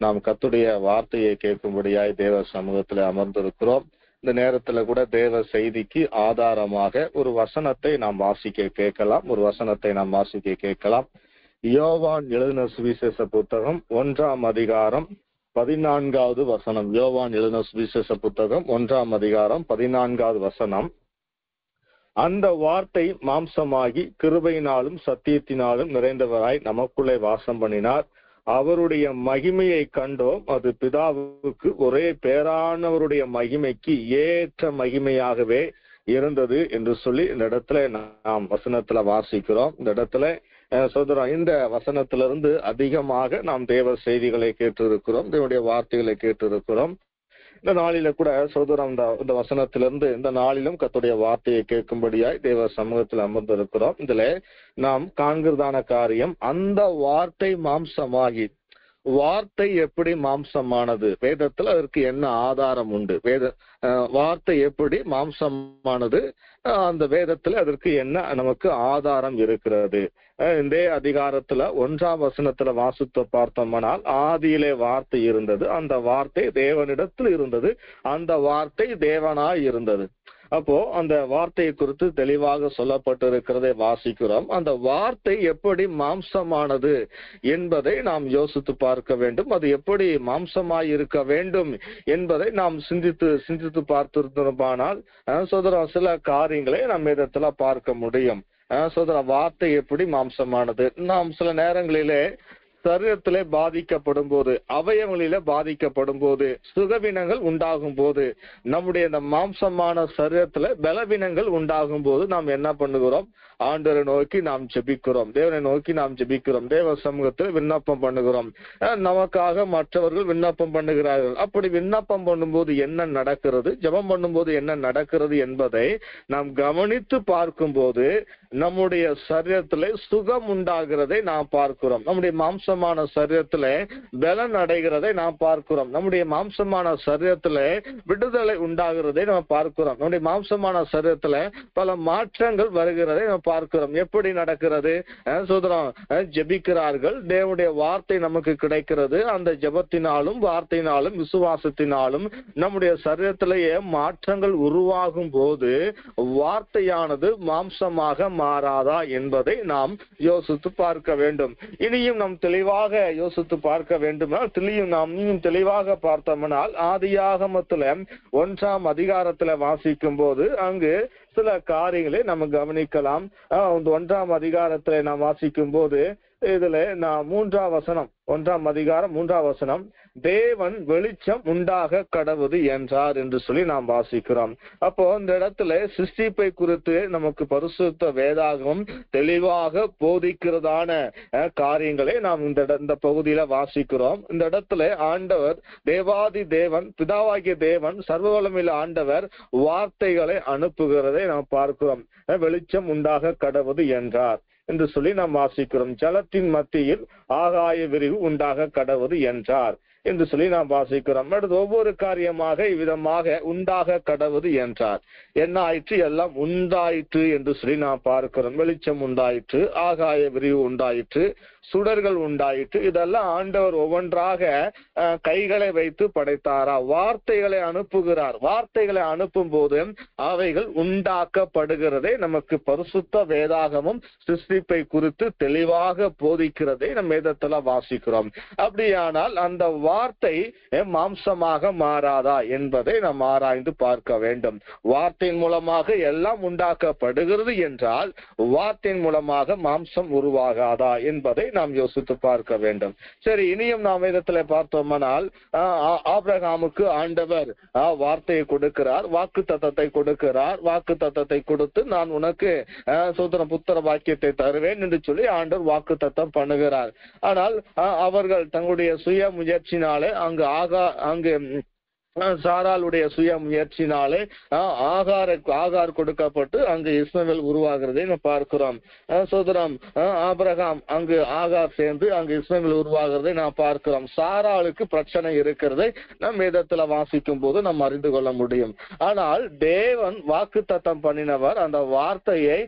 நாம் கர்த்தருடைய வார்த்தையை கேட்கும்படியாய் தேவ சமூகத்தில் அமர்ந்திருக்கிறோம். இந்த நேரத்துல கூட தேவ செய்திக்கு ஆதாரமாக ஒரு வசனத்தை நாம் வாசிக்க கேட்கலாம். யோவான் எழுதின சுவிசேஷ புத்தகம் 1ஆம் அதிகாரம் 14வது வசனம். யோவான் எழுதின சுவிசேஷ புத்தகம் 1ஆம் அதிகாரம் 14வது வசனம். அந்த வார்த்தை மாம்சமாகி கிருபையினாலும் சத்தியத்தினாலும் நிறைந்தவராய் நமக்குள்ளே வாசம் பண்ணினார். அவருடைய மகிமையை கண்டோம். அது பிதாவுக்கு ஒரே பேரானவருடைய மகிமைக்கு ஏற்ற மகிமையாகவே இருந்தது என்று சொல்லி இந்த இடத்துல நாம் வசனத்துல வாசிக்கிறோம். இந்த இடத்துல சோதரம், இந்த வசனத்திலிருந்து அதிகமாக நாம் தேவ செய்திகளை கேட்டிருக்கிறோம், தேவனுடைய வார்த்தைகளை கேட்டிருக்கிறோம். இந்த நாளில கூட சோதரம் இந்த வசனத்திலிருந்து இந்த நாளிலும் கர்த்தருடைய வார்த்தையை கேட்கும்படியாய் தேவ சமூகத்தில் அமர்ந்திருக்கிறோம். இதுல நாம் காண்கிறதான காரியம், அந்த வார்த்தை மாம்சமாகி. வார்த்தை எப்படி மாம்சமானது? வேதத்துல அதற்கு என்ன ஆதாரம் உண்டு? வார்த்தை எப்படி மாம்சமானது? அந்த வேதத்துல அதற்கு என்ன நமக்கு ஆதாரம் இருக்கிறது? இந்த அதிகாரத்துல 1ஆம் வசனத்துல வாசித்து பார்த்தோம்னால், ஆதியிலே வார்த்தை இருந்தது, அந்த வார்த்தை தேவனிடத்தில் இருந்தது, அந்த வார்த்தை தேவனாய் இருந்தது. அப்போ அந்த வார்த்தையை குறித்து தெளிவாக சொல்லப்பட்டிருக்கிறதை வாசிக்கிறோம். அந்த வார்த்தை எப்படி மாம்சமானது என்பதை நாம் யோசித்து பார்க்க வேண்டும். அது எப்படி மாம்சமாய் இருக்க வேண்டும் என்பதை நாம் சிந்தித்து பார்த்திருந்தோமானால் சோதரம் சில காரியங்களை நாம் இடத்துல பார்க்க முடியும். சோதரம், வார்த்தை எப்படி மாம்சமானது? நாம் சில நேரங்களிலே சரீரத்திலே பாதிக்கப்படும் போது, அவயவங்களிலே பாதிக்கப்படும் போது, சுகவினங்கள் உண்டாகும் போது, நம்முடைய இந்த மாம்சமான சரீரத்துல பலவீனங்கள் உண்டாகும் போது நாம் என்ன பண்ணுகிறோம்? ஆண்டவரை நோக்கி நாம் ஜெபிக்கிறோம், தேவனை நோக்கி நாம் ஜெபிக்கிறோம், தேவ சமூகத்தில் விண்ணப்பம் பண்ணுகிறோம். நமக்காக மற்றவர்கள் விண்ணப்பம் பண்ணுகிறார்கள். அப்படி விண்ணப்பம் பண்ணும்போது என்ன நடக்கிறது, ஜெபம் பண்ணும்போது என்ன நடக்கிறது என்பதை நாம் கவனித்து பார்க்கும் போது நம்முடைய சரீரத்திலே சுகம் உண்டாகிறதை நாம் பார்க்கிறோம். நம்முடைய மாம்சமான சரீரத்திலே பலன் அடைகிறதை நாம் பார்க்கிறோம். நம்முடைய மாம்சமான சரீரத்திலே விடுதலை உண்டாகிறதை நாம் பார்க்கிறோம். நம்முடைய மாம்சமான சரீரத்திலே பல மாற்றங்கள் வருகிறதை நாம் பார்க்கிறோம். எப்படி நடக்கிறது? சோதரம், ஜெபிக்கிறார்கள், தேவனுடைய வார்த்தை நமக்கு கிடைக்கிறது. அந்த ஜெபத்தினாலும் வார்த்தையினாலும் விசுவாசத்தினாலும் நம்முடைய சரீரத்திலேயே மாற்றங்கள் உருவாகும் போது வார்த்தையானது மாம்சமாக மாறாதா என்பதை நாம் யோசித்து பார்க்க வேண்டும். இனியும் நாம் தெளிவாக யோசித்து பார்க்க வேண்டுமானால், நாம் தெளிவாக பார்த்தோம்னால், ஆதியாகமத்துல 1ஆம் அதிகாரத்துல வாசிக்கும் போது அங்கு சில காரியங்களை நம்ம கவனிக்கலாம். 1ஆம் அதிகாரத்துல நாம் வாசிக்கும் போது இதுல நான் 3ஆம் வசனம், 1ஆம் அதிகாரம் 3ஆம் வசனம், தேவன் வெளிச்சம் உண்டாக கடவுது என்றார் என்று சொல்லி நாம் வாசிக்கிறோம். அப்போ இந்த இடத்துல சிருஷ்டிப்பை குறித்து நமக்கு பரிசுத்த வேதாகமம் தெளிவாக போதிக்கிறதான காரியங்களை நாம் இந்த பகுதியில வாசிக்கிறோம். இந்த இடத்துல ஆண்டவர், தேவாதி தேவன், பிதாவாகிய தேவன், சர்வவல்லமையுள்ள ஆண்டவர் வார்த்தைகளை அனுப்புகிறதை நாம் பார்க்கிறோம். வெளிச்சம் உண்டாக கடவுது என்றார் என்று சொல்லி நாம் வாசிக்கிறோம். ஜலத்தின் மத்தியில் ஆகாய விரிவு உண்டாக கடவுது என்றார் என்று சொல்லி நாம் வாசிக்கிறோம். அடுத்து ஒவ்வொரு காரியமாக இவ்விதமாக உண்டாக கடவுது என்றார். என்ன ஆயிற்று? எல்லாம் உண்டாயிற்று என்று சொல்லி நாம் பார்க்கிறோம். வெளிச்சம் உண்டாயிற்று, ஆகாய விரிவு உண்டாயிற்று, சுடர்கள் உண்டாயிற்று. இதெல்லாம் ஆண்டவர் ஒவ்வொன்றாக கைகளை வைத்து படைத்தாரா? வார்த்தைகளை அனுப்புகிறார். வார்த்தைகளை அனுப்பும் போது அவைகள் உண்டாக்கப்படுகிறதை நமக்கு பரிசுத்த வேதாகமும் சிருஷ்டிப்பை குறித்து தெளிவாக போதிக்கிறதை நம் வேதத்துல வாசிக்கிறோம். அப்படியானால் அந்த வார்த்தை மாம்சமாக மாறாதா என்பதை நாம் ஆராய்ந்து பார்க்க வேண்டும். வார்த்தையின் மூலமாக எல்லாம் உண்டாக்கப்படுகிறது என்றால் வார்த்தையின் மூலமாக மாம்சம் உருவாகாதா என்பதை நாம் யோசித்து பார்க்க வேண்டும். சரி, இனியும் நாம் வேதத்துல பார்த்தோம்னால், ஆபிரகாமுக்கு ஆண்டவர் வார்த்தையை கொடுக்கிறார், வாக்கு தத்தத்தை கொடுக்கிறார். வாக்கு தத்தத்தை கொடுத்து நான் உனக்கு புத்திர வாக்கியத்தை தருவேன் என்று சொல்லி ஆண்டவர் வாக்கு தத்தம் பண்ணுகிறார். ஆனால் அவர்கள் தங்களுடைய சுய முயற்சினாலே அங்கு சாராளுடைய சுய முயற்சினாலே ஆகார் கொடுக்கப்பட்டு அங்கு இஸ்மவேல் உருவாகிறதை நம்ம பார்க்கிறோம். சோதரம் ஆபிரகாம் அங்கு ஆகார் சேர்ந்து அங்கு இஸ்மவேல் உருவாகிறதை நாம் பார்க்கிறோம். சாராளுக்கு பிரச்சனை இருக்கிறதை நம் வேதத்துல வாசிக்கும் போது நாம் அறிந்து கொள்ள முடியும். ஆனால் தேவன் வாக்குத்தத்தம் பண்ணினவர் அந்த வார்த்தையை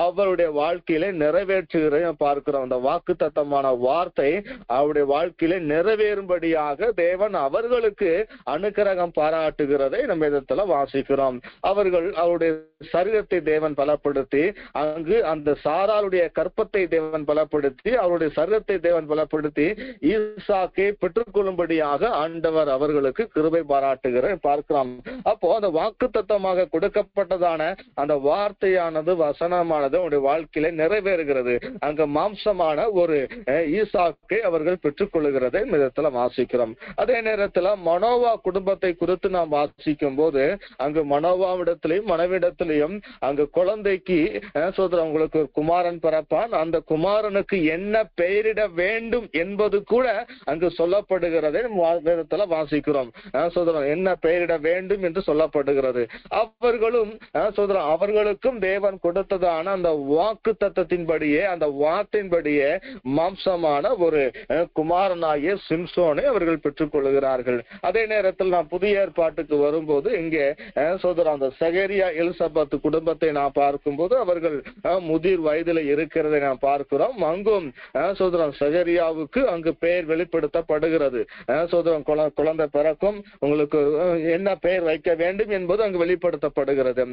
அவருடைய வாழ்க்கையிலே நிறைவேற்றுகிறதை பார்க்கிறோம். அந்த வாக்குத்தத்தமான வார்த்தை அவருடைய வாழ்க்கையிலே நிறைவேறும்படியாக தேவன் அவர்களுக்கு அனுக்கிரகம் பாராட்டுகிறதை நம்ம இடத்துல வாசிக்கிறோம். அவர்கள் அவருடைய சரீரத்தை தேவன் பலப்படுத்தி அங்கு அந்த சாராளுடைய கற்பத்தை தேவன் பலப்படுத்தி அவருடைய சரீரத்தை தேவன் பலப்படுத்தி ஈசாக்கை பெற்றுக்கொள்ளும்படியாக ஆண்டவர் அவர்களுக்கு கிருபை பாராட்டுகிற பார்க்கிறோம். அப்போ அந்த வாக்குத்தத்தமாக கொடுக்கப்பட்டதான அந்த வார்த்தையானது வசனமானது அவருடைய வாழ்க்கையில நிறைவேறுகிறது. அங்கு மாம்சமான ஒரு ஈசாக்கை அவர்கள் பெற்றுக்கொள்ளுகிறதை விதத்துல வாசிக்கிறோம். அதே நேரத்துல மனோவா குடும்பத்தை குறித்து நாம் வாசிக்கும் போது அங்கு மனோவாவிடத்திலையும் மனைவிடத்திலையும் அங்கு குழந்தைக்கு உங்களுக்கு குமாரன் பிறப்பான், அந்த குமாரனுக்கு என்ன பெயரிட வேண்டும் என்பது கூட அங்கு சொல்லப்படுகிறதை வேதத்துல வாசிக்கிறோம். என்ன பெயரிட வேண்டும் என்று சொல்லப்படுகிறது. அவர்களுக்கும் தேவன் கொடுத்ததான அந்த வாக்கு தத்தத்தின்படியே அந்த வார்த்தையின்படியே மாம்சமான ஒரு குமாரனாகிய சிம்சோனை அவர்கள் பெற்றுக் கொள்கிறார்கள். அதே நேரத்தில் நாம் புதிய ஏற்பாட்டுக்கு வரும்போது இங்கே அந்த சகரியா எலிசபெத் குடும்பத்தை நாம் பார்க்கும்போது அவர்கள் முதிர் வயதில் இருக்கிறதை நாம் பார்க்கிறோம். அங்கும் சகரியாவுக்கு அங்கு பெயர் வெளிப்படுத்தப்படுகிறது. குழந்தை பிறக்கும், உங்களுக்கு என்ன பெயர் வைக்க வேண்டும் என்பது அங்கு வெளிப்படுத்தப்படுகிறது.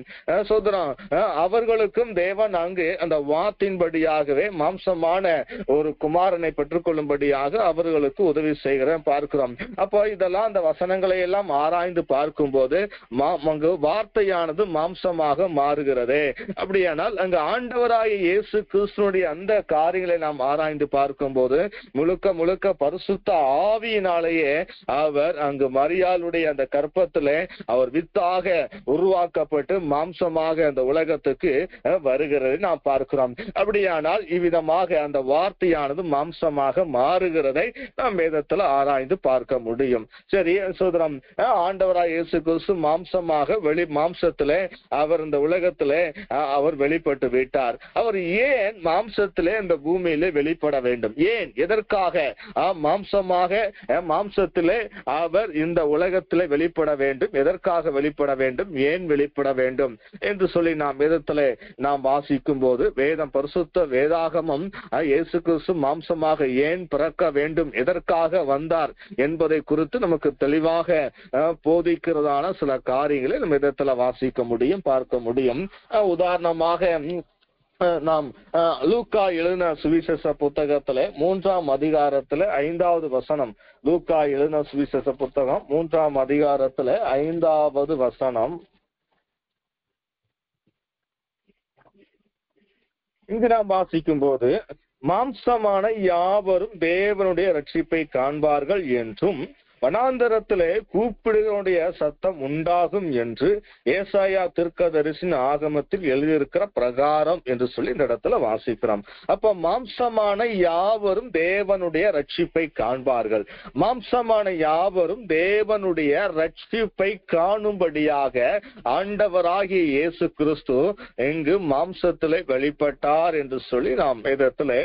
அவர்களுக்கும் தேவன் அங்கு அந்த வார்த்தையின்படியாகவே மாம்சமான ஒரு குமாரனை பெற்றுக்கொள்ளும்படியாக அவர்களுக்கு உதவி செய்கிற பார்க்கிறோம். அப்போ இதெல்லாம் அந்த வசனங்களை எல்லாம் ஆராய்ந்து பார்க்கும் போது வார்த்தையானது மாம்சமாக மாறுகிறது. அப்படியானால் அங்கு ஆண்டவராகிய இயேசு கிறிஸ்துவினுடைய அந்த காரியங்களை நாம் ஆராய்ந்து பார்க்கும் போது முழுக்க முழுக்க பரிசுத்த ஆவியினாலேயே அவர் அங்கு மரியாளுடைய அந்த கற்பத்திலே அவர் வித்தாக உருவாக்கப்பட்டு மாம்சமாக அந்த உலகத்துக்கு வருகிறதை நாம் பார்க்கிறோம். அப்படியானால் இவ்விதமாக அந்த வார்த்தையானது மாம்சமாக மாறுகிறதை நாம் வேதத்தில் ஆராய்ந்து பார்க்க முடியும். சரி சோதரம், ஆண்டவராய் இயேசு கிறிஸ்து மாம்சமாக மாம்சத்திலே அவர் இந்த உலகத்திலே அவர் வெளிப்பட்டு விட்டார். அவர் ஏன் மாம்சத்திலே இந்த பூமியிலே வெளிப்பட வேண்டும்? ஏன், எதற்காக மாம்சத்திலே அவர் இந்த உலகத்திலே வெளிப்பட வேண்டும்? எதற்காக வெளிப்பட வேண்டும்? ஏன் வெளிப்பட வேண்டும் என்று சொல்லி நாம் வேதத்திலே நாம் வாசிக்கும் போது வேதம் பரிசுத்த வேதாகமம் இயேசு கிறிஸ்து மாம்சமாக ஏன் பிறக்க வேண்டும், எதற்காக வந்தார் என்பதை குறித்து நமக்கு தெளிவாக போதிக்கிறதான சில காரியங்களை நம்ம விதத்துல வாசிக்க முடியும், பார்க்க முடியும். உதாரணமாக நாம் லூக்கா எழுதின சுவிசேஷ புத்தகத்துல 3ஆம் அதிகாரத்துல 5வது வசனம். லூக்கா எழுதின சுவிசேஷ புத்தகம் 3ஆம் அதிகாரத்துல 5வது வசனம். இங்கு நாம் வாசிக்கும் போது மாம்சமான யாவரும் தேவனுடைய ரட்சிப்பை காண்பார்கள் என்றும் வனாந்தரத்திலே கூப்பிடுகளுடைய சத்தம் உண்டாகும் என்று ஏசாயா தீர்க்கதரிசியின் ஆகமத்தில் எழுதியிருக்கிற பிரகாரம் என்று சொல்லி இந்த இடத்துல வாசிக்கிறோம். அப்ப மாம்சமான யாவரும் தேவனுடைய ரட்சிப்பை காண்பார்கள். மாம்சமான யாவரும் தேவனுடைய ரட்சிப்பை காணும்படியாக ஆண்டவராகிய இயேசு கிறிஸ்து எங்கு மாம்சத்திலே வெளிப்பட்டார் என்று சொல்லி நாம் வேதத்திலே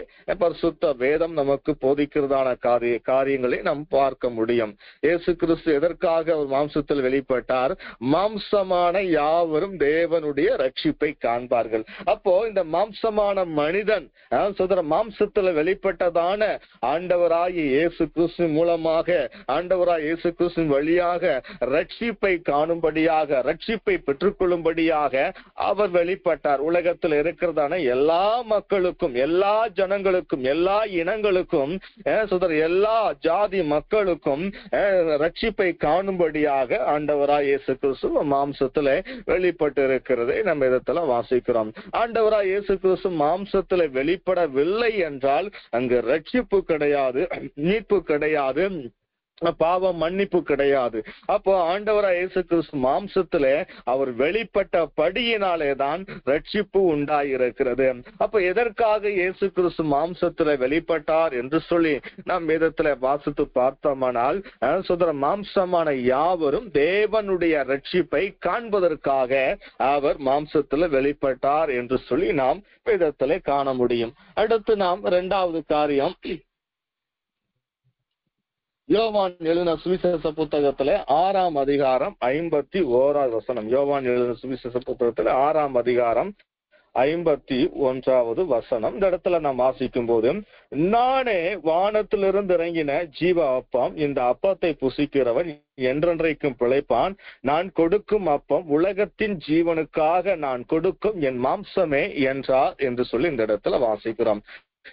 பரிசுத்த வேதம் நமக்கு போதிக்கிறதான காரியங்களை நாம் பார்க்க முடியும். இயேசு கிறிஸ்து எதற்காக அவர் மாம்சத்தில் வெளிப்பட்டார்? மாம்சமான யாவரும் தேவனுடைய ரட்சிப்பை காண்பார்கள். அப்போ இந்த மாம்சமான மனிதன் மாம்சத்துல வெளிப்பட்டதான ஆண்டவராகிய இயேசு கிறிஸ்து மூலமாக ஆண்டவராகிய இயேசு கிறிஸ்துவின் வழியாக ரட்சிப்பை காணும்படியாக ரட்சிப்பை பெற்றுக்கொள்ளும்படியாக அவர் வெளிப்பட்டார். உலகத்தில் இருக்கிறதான எல்லா மக்களுக்கும், எல்லா ஜனங்களுக்கும், எல்லா இனங்களுக்கும், எல்லா ஜாதி மக்களுக்கும் ரட்சிப்பை காணும்படியாக ஆண்டவராய் இயேசு கிறிஸ்து மாம்சத்துல வெளிப்பட்டு இருக்கிறதை நம்ம இடத்துல வாசிக்கிறோம். ஆண்டவராய் இயேசு கிறிஸ்து மாம்சத்துல வெளிப்படவில்லை என்றால் அங்கு ரட்சிப்பு கிடையாது, மீட்பு கிடையாது, பாவ மன்னிப்பு கிடையாது. அப்போ ஆண்டவராய் இயேசு கிறிஸ்து மாம்சத்திலே அவர் வெளிப்பட்ட படியினாலே தான் ரட்சிப்பு உண்டாயிருக்கிறது. அப்ப எதற்காக இயேசு கிறிஸ்து மாம்சத்திலே வெளிப்பட்டார் என்று சொல்லி நாம் வேதத்திலே வாசித்து பார்த்தோமானால், மாம்சமான யாவரும் தேவனுடைய ரட்சிப்பை காண்பதற்காக அவர் மாம்சத்திலே வெளிப்பட்டார் என்று சொல்லி நாம் வேதத்திலே காண முடியும். அடுத்து நாம் இரண்டாவது காரியம், யோவான் எழுதின சுவிசேஷ புத்தகத்துல 6ஆம் அதிகாரம் 51வது வசனம். யோவான் எழுதின சுவிசேஷ புத்தகத்துல 6ஆம் அதிகாரம் 51வது வசனம். இந்த இடத்துல நாம் வாசிக்கும் போது, நானே வானத்திலிருந்து இறங்கின ஜீவ அப்பம், இந்த அப்பத்தை புசிக்கிறவன் என்றென்றைக்கும் பிழைப்பான். நான் கொடுக்கும் அப்பம் உலகத்தின் ஜீவனுக்காக நான் கொடுக்கும் என் மாம்சமே என்றார் என்று சொல்லி இந்த இடத்துல வாசிக்கிறோம்.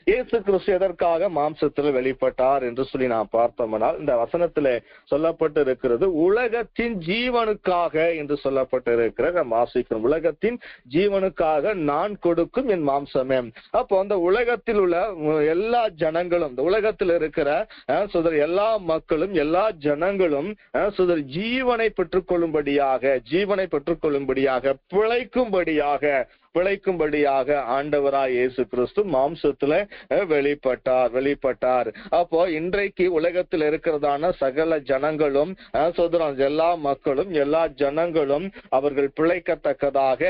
இயேசு கிறிஸ்து எதற்காக மாம்சத்தில் வெளிப்பட்டார் என்று சொல்லி நாம் பார்த்தோம்னால், இந்த வசனத்திலே சொல்லப்பட்டு இருக்கிறது உலகத்தின் ஜீவனுக்காக என்று சொல்லப்பட்டு இருக்கிற வாசிக்கிறோம். உலகத்தின் ஜீவனுக்காக நான் கொடுக்கும் என் மாம்சமே. அப்போ அந்த உலகத்தில் உள்ள எல்லா ஜனங்களும், இந்த உலகத்தில் இருக்கிற எல்லா மக்களும், எல்லா ஜனங்களும் ஜீவனை பெற்றுக் கொள்ளும்படியாக பிழைக்கும்படியாக ஆண்டவராய் இயேசு கிறிஸ்து மாம்சத்துல வெளிப்பட்டார். அப்போ இன்றைக்கு உலகத்தில் இருக்கிறதான சகல ஜனங்களும், எல்லா மக்களும், எல்லா ஜனங்களும் அவர்கள் பிழைக்கத்தக்கதாக,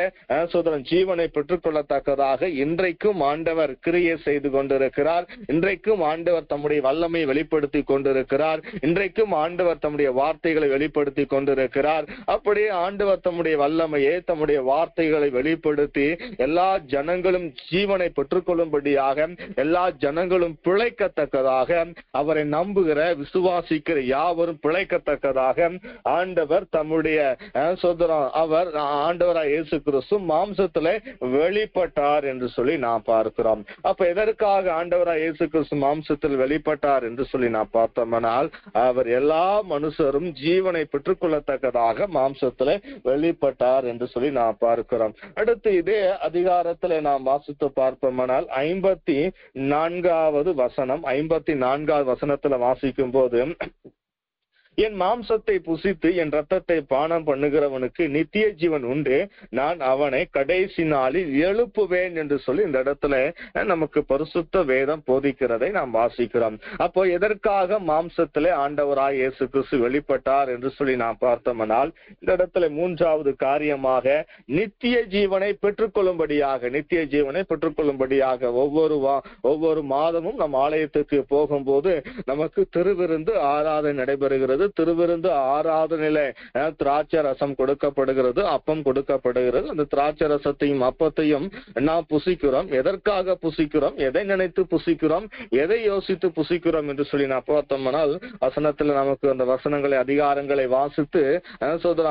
ஜீவனை பெற்றுக் கொள்ளத்தக்கதாக இன்றைக்கும் ஆண்டவர் கிரியை செய்து கொண்டிருக்கிறார். இன்றைக்கும் ஆண்டவர் தம்முடைய வல்லமையை வெளிப்படுத்தி கொண்டிருக்கிறார். இன்றைக்கும் ஆண்டவர் தம்முடைய வார்த்தைகளை வெளிப்படுத்தி கொண்டிருக்கிறார். அப்படியே ஆண்டவர் தம்முடைய வல்லமையை, தம்முடைய வார்த்தைகளை வெளிப்படுத்தி எல்லா ஜனங்களும் ஜீவனை பெற்றுக் கொள்ளும்படியாக, எல்லா ஜனங்களும் பிழைக்கத்தக்கதாக, அவரை நம்புகிற விசுவாசிக்கிற யாவரும் பிழைக்கத்தக்கதாக ஆண்டவர் தம்முடைய ஆண்டவராய் இயேசு கிறிஸ்து மாம்சத்திலே வெளிப்பட்டார் என்று சொல்லி நாம் பார்க்கிறோம். அப்ப எதற்காக ஆண்டவராய் இயேசு கிறிஸ்து மாம்சத்தில் வெளிப்பட்டார் என்று சொல்லி நாம் பார்த்தோம்னால், அவர் எல்லா மனுஷரும் ஜீவனை பெற்றுக் கொள்ளத்தக்கதாக மாம்சத்திலே வெளிப்பட்டார் என்று சொல்லி நாம் பார்க்கிறோம். அடுத்து இதே அதிகாரத்திலே நாம் வாசித்து பார்ப்போமானால் 54வது வசனத்துல வாசிக்கும் போது, என் மாம்சத்தை புசித்து என் ரத்தத்தை பானம் பண்ணுகிறவனுக்கு நித்திய ஜீவன் உண்டு, நான் அவனை கடைசி நாளில் எழுப்புவேன் என்று சொல்லி இந்த இடத்துல நமக்கு பரிசுத்த வேதம் போதிக்கிறதை நாம் வாசிக்கிறோம். அப்போ எதற்காக மாம்சத்திலே ஆண்டவராய் இயேசு கிறிஸ்து வெளிப்பட்டார் என்று சொல்லி நாம் பார்த்தோம்னால், இந்த இடத்துல மூன்றாவது காரியமாக நித்திய ஜீவனை பெற்றுக்கொள்ளும்படியாக ஒவ்வொரு மாதமும் நம் ஆலயத்துக்கு போகும்போது நமக்கு திருவிருந்து ஆராதனை நடைபெறுகிறது. திருவிருந்து ஆராதனையில திராட்சை ரசம் கொடுக்கப்படுகிறது, அப்பம் கொடுக்கப்படுகிறது. அந்த திராட்சை ரசத்தையும் அப்பத்தையும் நாம் புசிக்கிறோம். எதற்காக புசிக்கிறோம், எதை நினைத்து புசிக்கிறோம், எதை யோசித்து புசிக்கிறோம் என்று சொல்லி நான் பார்த்தோம்னால், வசனத்துல நமக்கு அந்த வசனங்களை, அதிகாரங்களை வாசித்து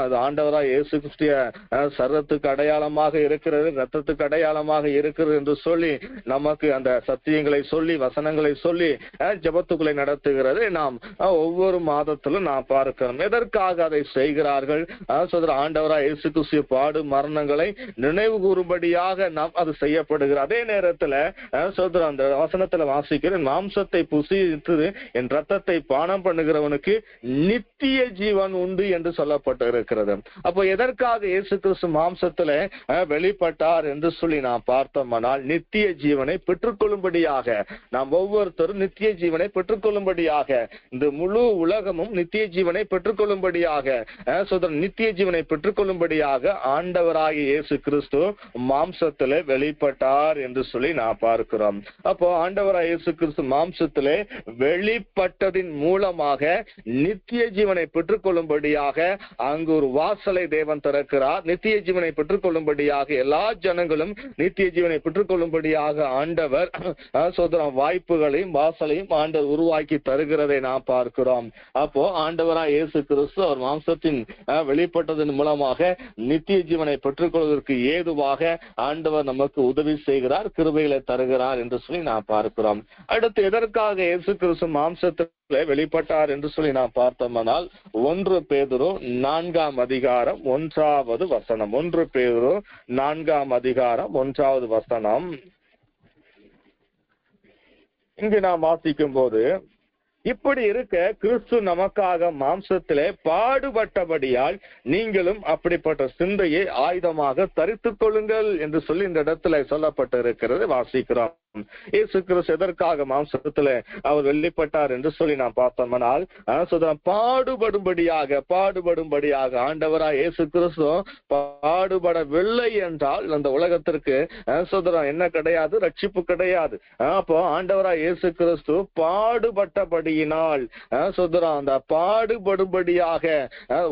அது ஆண்டவராய் இயேசு கிறிஸ்துவிய சரீரத்துக்கு அடையாளமாக இருக்கிறது, ரத்தத்துக்கு அடையாளமாக இருக்கிறது என்று சொல்லி நமக்கு அந்த சத்தியங்களை சொல்லி, வசனங்களை சொல்லி ஜெபத்துக்களை நடத்துகிறது. நாம் ஒவ்வொரு மாதத்திலும் நாம் பார்க்கிறோம். எதற்காக அதை செய்கிறார்கள்? ஆண்டவராய் இயேசு கிறிஸ்து பாடு மரணங்களை நினைவு கூறும்படியாக நாம் அது செய்யப்படுகிறது. அதே நேரத்தில் அந்த வசனத்துல வாசிக்கிற, மாம்சத்தை புசித்து என் ரத்தத்தை பானம் பண்ணுகிறவனுக்கு நித்திய ஜீவன் உண்டு என்று சொல்லப்பட்டு இருக்கிறது. அப்போ எதற்காக இயேசு கிறிஸ்து மாம்சத்துல வெளிப்பட்டார் என்று சொல்லி நாம் பார்த்தோம்னால், நித்திய ஜீவனை பெற்றுக்கொள்ளும்படியாக, நாம் ஒவ்வொருத்தரும் நித்திய ஜீவனை பெற்றுக்கொள்ளும்படியாக, இந்த முழு உலகமும் நித்திய ஜீவனை பெற்றுக்கொள்ளும்படியாக, நித்திய ஜீவனை பெற்றுக்கொள்ளும்படியாக ஆண்டவராகிய இயேசு கிறிஸ்து மாம்சத்திலே வெளிப்பட்டார் என்று சொல்லி நான் பார்க்கிறோம். அப்போ ஆண்டவராகிய இயேசு கிறிஸ்து மாம்சத்திலே வெளிப்பட்டதின் மூலமாக நித்திய ஜீவனை பெற்றுக்கொள்ளும்படியாக அங்கு ஒரு வாசலை தேவன் திறக்கிறார். நித்திய ஜீவனை பெற்றுக்கொள்ளும்படியாக எல்லா ஜனங்களும் நித்திய ஜீவனை பெற்றுக்கொள்ளும்படியாக ஆண்டவர் வாய்ப்புகளையும் வாசலையும் ஆண்டவர் உருவாக்கி தருகிறதை நாம் பார்க்கிறோம். அப்போ ஆண்டவராய் இயேசு கிறிஸ்து அவர் மாம்சத்தின் வெளிப்பட்டதன் மூலமாக நித்திய ஜீவனை பெற்றுக்கொள்வதற்கு ஏதுவாக ஆண்டவர் நமக்கு உதவி செய்கிறார், கிருபைகளை தருகிறார் என்று சொல்லி நாம் பார்க்கிறோம். அடுத்து எதற்காக இயேசு கிறிஸ்து மாம்சத்திலே வெளிப்பட்டார் என்று சொல்லி நாம் பார்த்தோம்னால், 1 பேதுரு 4ஆம் அதிகாரம் 1வது வசனம். 1 பேதுரு 4ஆம் அதிகாரம் 1வது வசனம். இங்கு நாம் வாசிக்கும் போது, இப்படி இருக்க கிறிஸ்து நமக்காக மாம்சத்திலே பாடுபட்டபடியால் நீங்களும் அப்படிப்பட்ட சிந்தையை ஆயுதமாக தரித்துக் கொள்ளுங்கள் என்று சொல்லி இந்த இடத்துல சொல்லப்பட்டிருக்கிறது வாசிக்கிறோம். இயேசு கிறிஸ்து எதற்காக மாம்சத்துல அவர் வெளிப்பட்டார் என்று சொல்லி நாம் பார்த்தோம்னால் பாடுபடும்படியாக ஆண்டவராய் இயேசு கிறிஸ்து பாடுபடவில்லை என்றால் அந்த உலகத்திற்கு என்ன கிடையாது, ரட்சிப்பு கிடையாது. அப்போ ஆண்டவராய் இயேசு கிறிஸ்து பாடுபட்டபடியினால் அந்த பாடுபடும்படியாக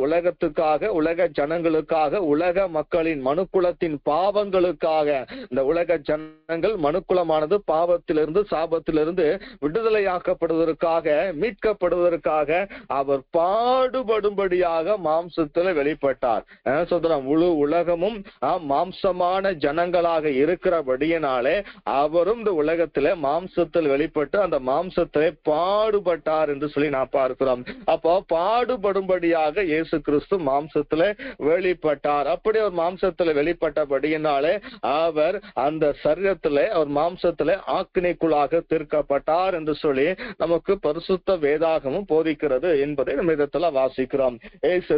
உலகத்துக்காக, உலக ஜனங்களுக்காக, உலக மக்களின் மனுக்குலத்தின் பாவங்களுக்காக, இந்த உலக ஜனங்கள் மனுக்குலமானது பாவத்திலிருந்து சாபத்திலிருந்து விடுதலையாக்கப்படுவதற்காக, மீட்கப்படுவதற்காக அவர் பாடுபடும்படியாக மாம்சத்தில் வெளிப்பட்டார். முழு உலகமும் மாம்சமான ஜனங்களாக இருக்கிறபடியினாலே அவரும் இந்த உலகத்திலே மாம்சத்தில் வெளிப்பட்டு அந்த மாம்சத்திலே பாடுபட்டார் என்று சொல்லி நான் பார்க்கிறோம். அப்போ பாடுபடும்படியாக இயேசு கிறிஸ்து மாம்சத்திலே வெளிப்பட்டார். அப்படி ஒரு மாம்சத்தில் வெளிப்பட்டபடியினாலே அவர் அந்த சரீரத்திலே, அவர் மாம்சத்திலே ஆக்கினைக்குள்ளாக தீர்க்கப்பட்டார் என்று சொல்லி நமக்கு பரிசுத்த வேதாகமும் போதிக்கிறது என்பதை நம்ம இடத்துல வாசிக்கிறோம்.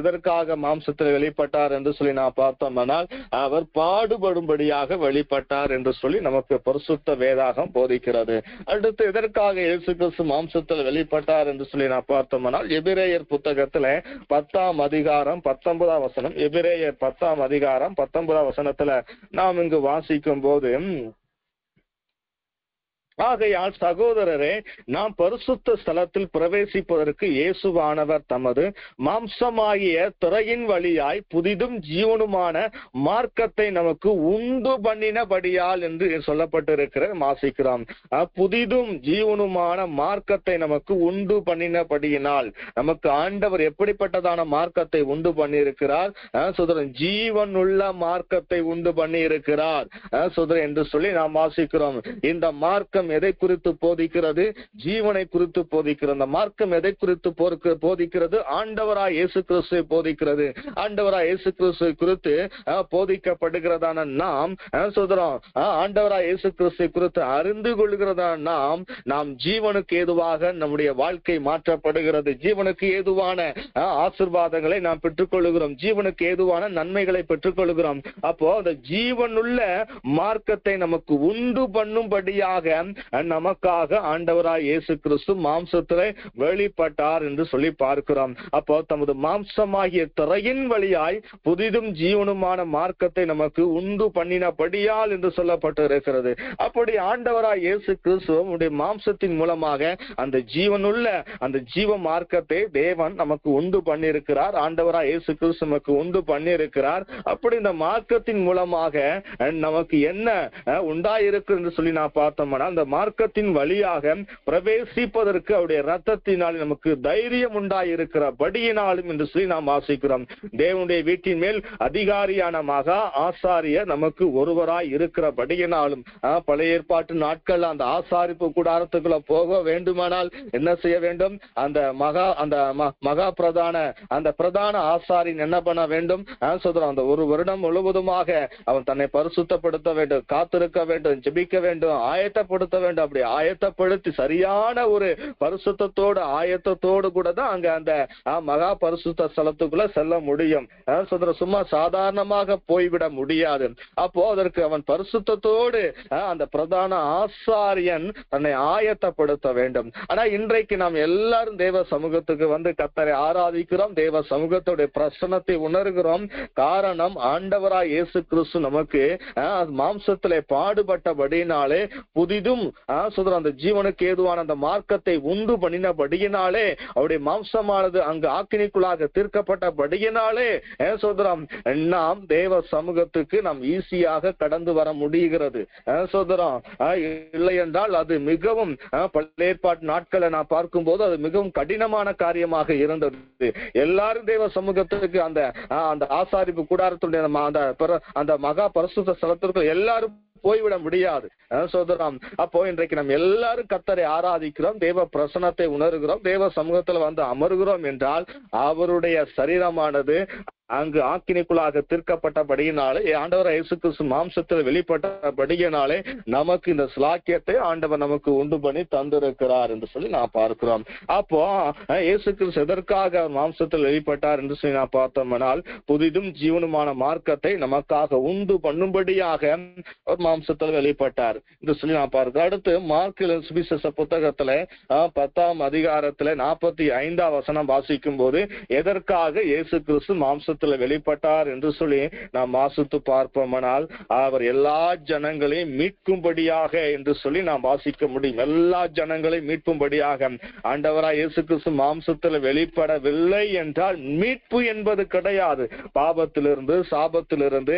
எதற்காக மாம்சத்தில் வெளிப்பட்டார் என்று சொல்லி நான் பார்த்தோம்னால் அவர் பாடுபடும்படியாக வெளிப்பட்டார் என்று சொல்லி நமக்கு பரிசுத்த வேதாகம் போதிக்கிறது. அடுத்து எதற்காக இயேசு கிறிஸ்து மாம்சத்தில் வெளிப்பட்டார் என்று சொல்லி நான் பார்த்தோம்னால் எபிரேயர் புத்தகத்துல 10ஆம் அதிகாரம் 19ஆம் வசனம், எபிரேயர் 10ஆம் அதிகாரம் 19ஆம் வசனத்துல நாம் இங்கு வாசிக்கும் போது, ஆகையால் சகோதரரே, நாம் பரிசுத்த ஸ்தலத்தில் பிரவேசிப்பதற்கு இயேசுவானவர் தமது மாம்சமாகிய திரையின் வழியாய் புதிதும் ஜீவனுமான மார்க்கத்தை நமக்கு உண்டு பண்ணினபடியால் என்று சொல்லப்பட்டிருக்கிற வாசிக்கிறோம். புதிதும் ஜீவனுமான மார்க்கத்தை நமக்கு உண்டு பண்ணினபடியினால், நமக்கு ஆண்டவர் எப்படிப்பட்டதான மார்க்கத்தை உண்டு பண்ணியிருக்கிறார்? ஜீவனுள்ள மார்க்கத்தை உண்டு பண்ணி இருக்கிறார் என்று சொல்லி நாம் வாசிக்கிறோம். இந்த மார்க்கம் எதை குறித்து போதிக்கிறது? ஜீவனை குறித்து போதிக்கிறது. அந்த மார்க்கம் எதை குறித்து போதிக்கிறது? ஆண்டவராய் இயேசு கிறிஸ்துவை போதிக்கிறது. ஆண்டவராய் இயேசு கிறிஸ்துவை குறித்து போதிக்கப்படுகிறதான நாம் ஆண்டவராய் இயேசு கிறிஸ்துவை குறித்து அறிந்து கொள்கிறதான நாம் ஜீவனுக்கு ஏதுவாக நம்முடைய வாழ்க்கை மாற்றப்படுகிறது. ஜீவனுக்கு ஏதுவான ஆசீர்வாதங்களை நாம் பெற்றுக்கொள்கிறோம். ஜீவனுக்கு ஏதுவான நன்மைகளை பெற்றுக்கொள்கிறோம். அப்போ அந்த ஜீவனுள்ள மார்க்கத்தை நமக்கு உண்டு பண்ணும்படியாக நமக்காக ஆண்டவராய் இயேசு கிறிஸ்து மாம்சத்திலே வெளிப்பட்டார் என்று சொல்லி பார்க்கிறோம். அப்போ தமது மாம்சமாகிய திரையின் வழியாய் புதிதும் ஜீவனுமான மார்க்கத்தை நமக்கு உண்டு பண்ணினபடியால் என்று சொல்லப்பட்டிருக்கிறது. அப்படி ஆண்டவராய் இயேசு கிறிஸ்து மாம்சத்தின் மூலமாக அந்த ஜீவனுள்ள அந்த ஜீவ மார்க்கத்தை தேவன் நமக்கு உண்டு பண்ணியிருக்கிறார். ஆண்டவராய் இயேசு கிறிஸ்து நமக்கு உண்டு பண்ணியிருக்கிறார். அப்படி இந்த மார்க்கத்தின் மூலமாக நமக்கு என்ன உண்டாயிருக்கு என்று சொல்லி நான் பார்த்தோம்னா, அந்த மார்க்கத்தின் வழியாக பிரவேசிப்பதற்கு அவருடைய ரத்தத்தினால் நமக்கு தைரியம் உண்டாயிருக்கிறபடியினாலும் என்று சொல்லி நாம் வாசிக்கிறோம். தேவனுடைய வீட்டின் மேல் அதிகாரியான மகா ஆசாரியர் நமக்கு ஒருவராய் இருக்கிறபடியினாலும், பழைய ஏற்பாட்டு நாட்கள் அந்த ஆசாரிப்பு கூடாரத்துக்குள்ள போக வேண்டுமானால் என்ன செய்ய வேண்டும்? அந்த மகா பிரதான ஆசாரின் என்ன பண்ண வேண்டும்? அந்த ஒரு வருடம் முழுவதுமாக அவன் தன்னை பரிசுத்தப்படுத்த வேண்டும், காத்திருக்க வேண்டும், ஜெபிக்க வேண்டும், ஆயத்தப்படுத்த வேண்டும். அப்படி ஆயத்தப்படுத்தி சரியான ஒரு பரிசுத்தத்தோடு ஆயத்தத்தோடு கூட தான் அங்க அந்த மகா பரிசுத்த ஸ்தலத்துக்குள்ள செல்ல முடியும். சும்மா சாதாரணமாக போய்விட முடியாது. அப்போ அதற்கு அவன் பரிசுத்தத்தோடு அந்த பிரதான ஆசாரியன் தன்னை ஆயத்தப்படுத்த வேண்டும். ஆனா இன்றைக்கு நாம் எல்லாரும் தேவ சமூகத்துக்கு வந்து கர்த்தரை ஆராதிக்கிறோம், தேவ சமூகத்துடைய பிரசன்னத்தை உணர்கிறோம். காரணம், ஆண்டவராய் இயேசு கிறிஸ்து நமக்கு மாம்சத்திலே பாடுபட்டபடியினாலே புதிதும் அந்த ஜீவனுக்கு ஏதுவான அந்த மார்க்கத்தை உண்டு பண்ணினபடியினாலே, அவருடைய மாம்சமானது அங்கு ஆக்கினிக்குள்ளாக தீர்க்கப்பட்டபடியினாலே நாம் தேவ சமூகத்துக்கு நாம் ஈஸியாக கடந்து வர முடிகிறது. இல்லை என்றால் அது மிகவும் பழைய ஏற்பாட்டு நாட்களை நான் பார்க்கும் போது அது மிகவும் கடினமான காரியமாக இருந்தது. எல்லாரும் தேவ சமூகத்துக்கு அந்த ஆசாரிப்பு கூடாரத்துடைய அந்த மகா பரிசுத்த ஸ்தலத்திற்கு எல்லாரும் போய்விட முடியாது. அப்போ இன்றைக்கு நம்ம எல்லாரும் கர்த்தரை ஆராதிக்கிறோம், தேவ பிரசன்னத்தை உணர்கிறோம், தேவ சமூகத்துல வந்து அமர்கிறோம் என்றால் அவருடைய சரீரமானது அங்கு ஆக்கினைக்குள்ளாக தீர்க்கப்பட்டபடியினாலே, ஆண்டவர் இயேசு கிறிஸ்து மாம்சத்தில் வெளிப்பட்டபடியினாலே நமக்கு இந்த ஸ்லாக்கியத்தை ஆண்டவர் நமக்கு உண்டு பண்ணி தந்திருக்கிறார் என்று சொல்லி நான் பார்க்கிறோம். அப்போ இயேசு கிறிஸ்து எதற்காக மாம்சத்தில் வெளிப்பட்டார் என்று சொல்லி நான் பார்த்தோம்னால், புதிதும் ஜீவனுமான மார்க்கத்தை நமக்காக உண்டு பண்ணும்படியாக ஒரு மாம்சத்தில் வெளிப்பட்டார் என்று சொல்லி நான் பார்க்கிறோம். அடுத்து மார்க்கில் சுவிசேஷ புத்தகத்துல 10ஆம் அதிகாரத்துல 45ஆம் வசனம் வாசிக்கும் போது, எதற்காக இயேசு கிறிஸ்து மாம்சத்தில் வெளிப்பட்டார் என்று சொல்லி நாம் வாசித்து பார்ப்போமானால், அவர் எல்லா ஜனங்களையும் மீட்கும்படியாக என்று சொல்லி நாம் வாசிக்க முடியும். எல்லா ஜனங்களையும் மீட்கும்படியாக ஆண்டவராய் இயேசு கிறிஸ்து மாம்சத்தில் வெளிப்படவில்லை என்றால் மீட்பு என்பது கிடையாது. பாவத்திலிருந்து, சாபத்திலிருந்து,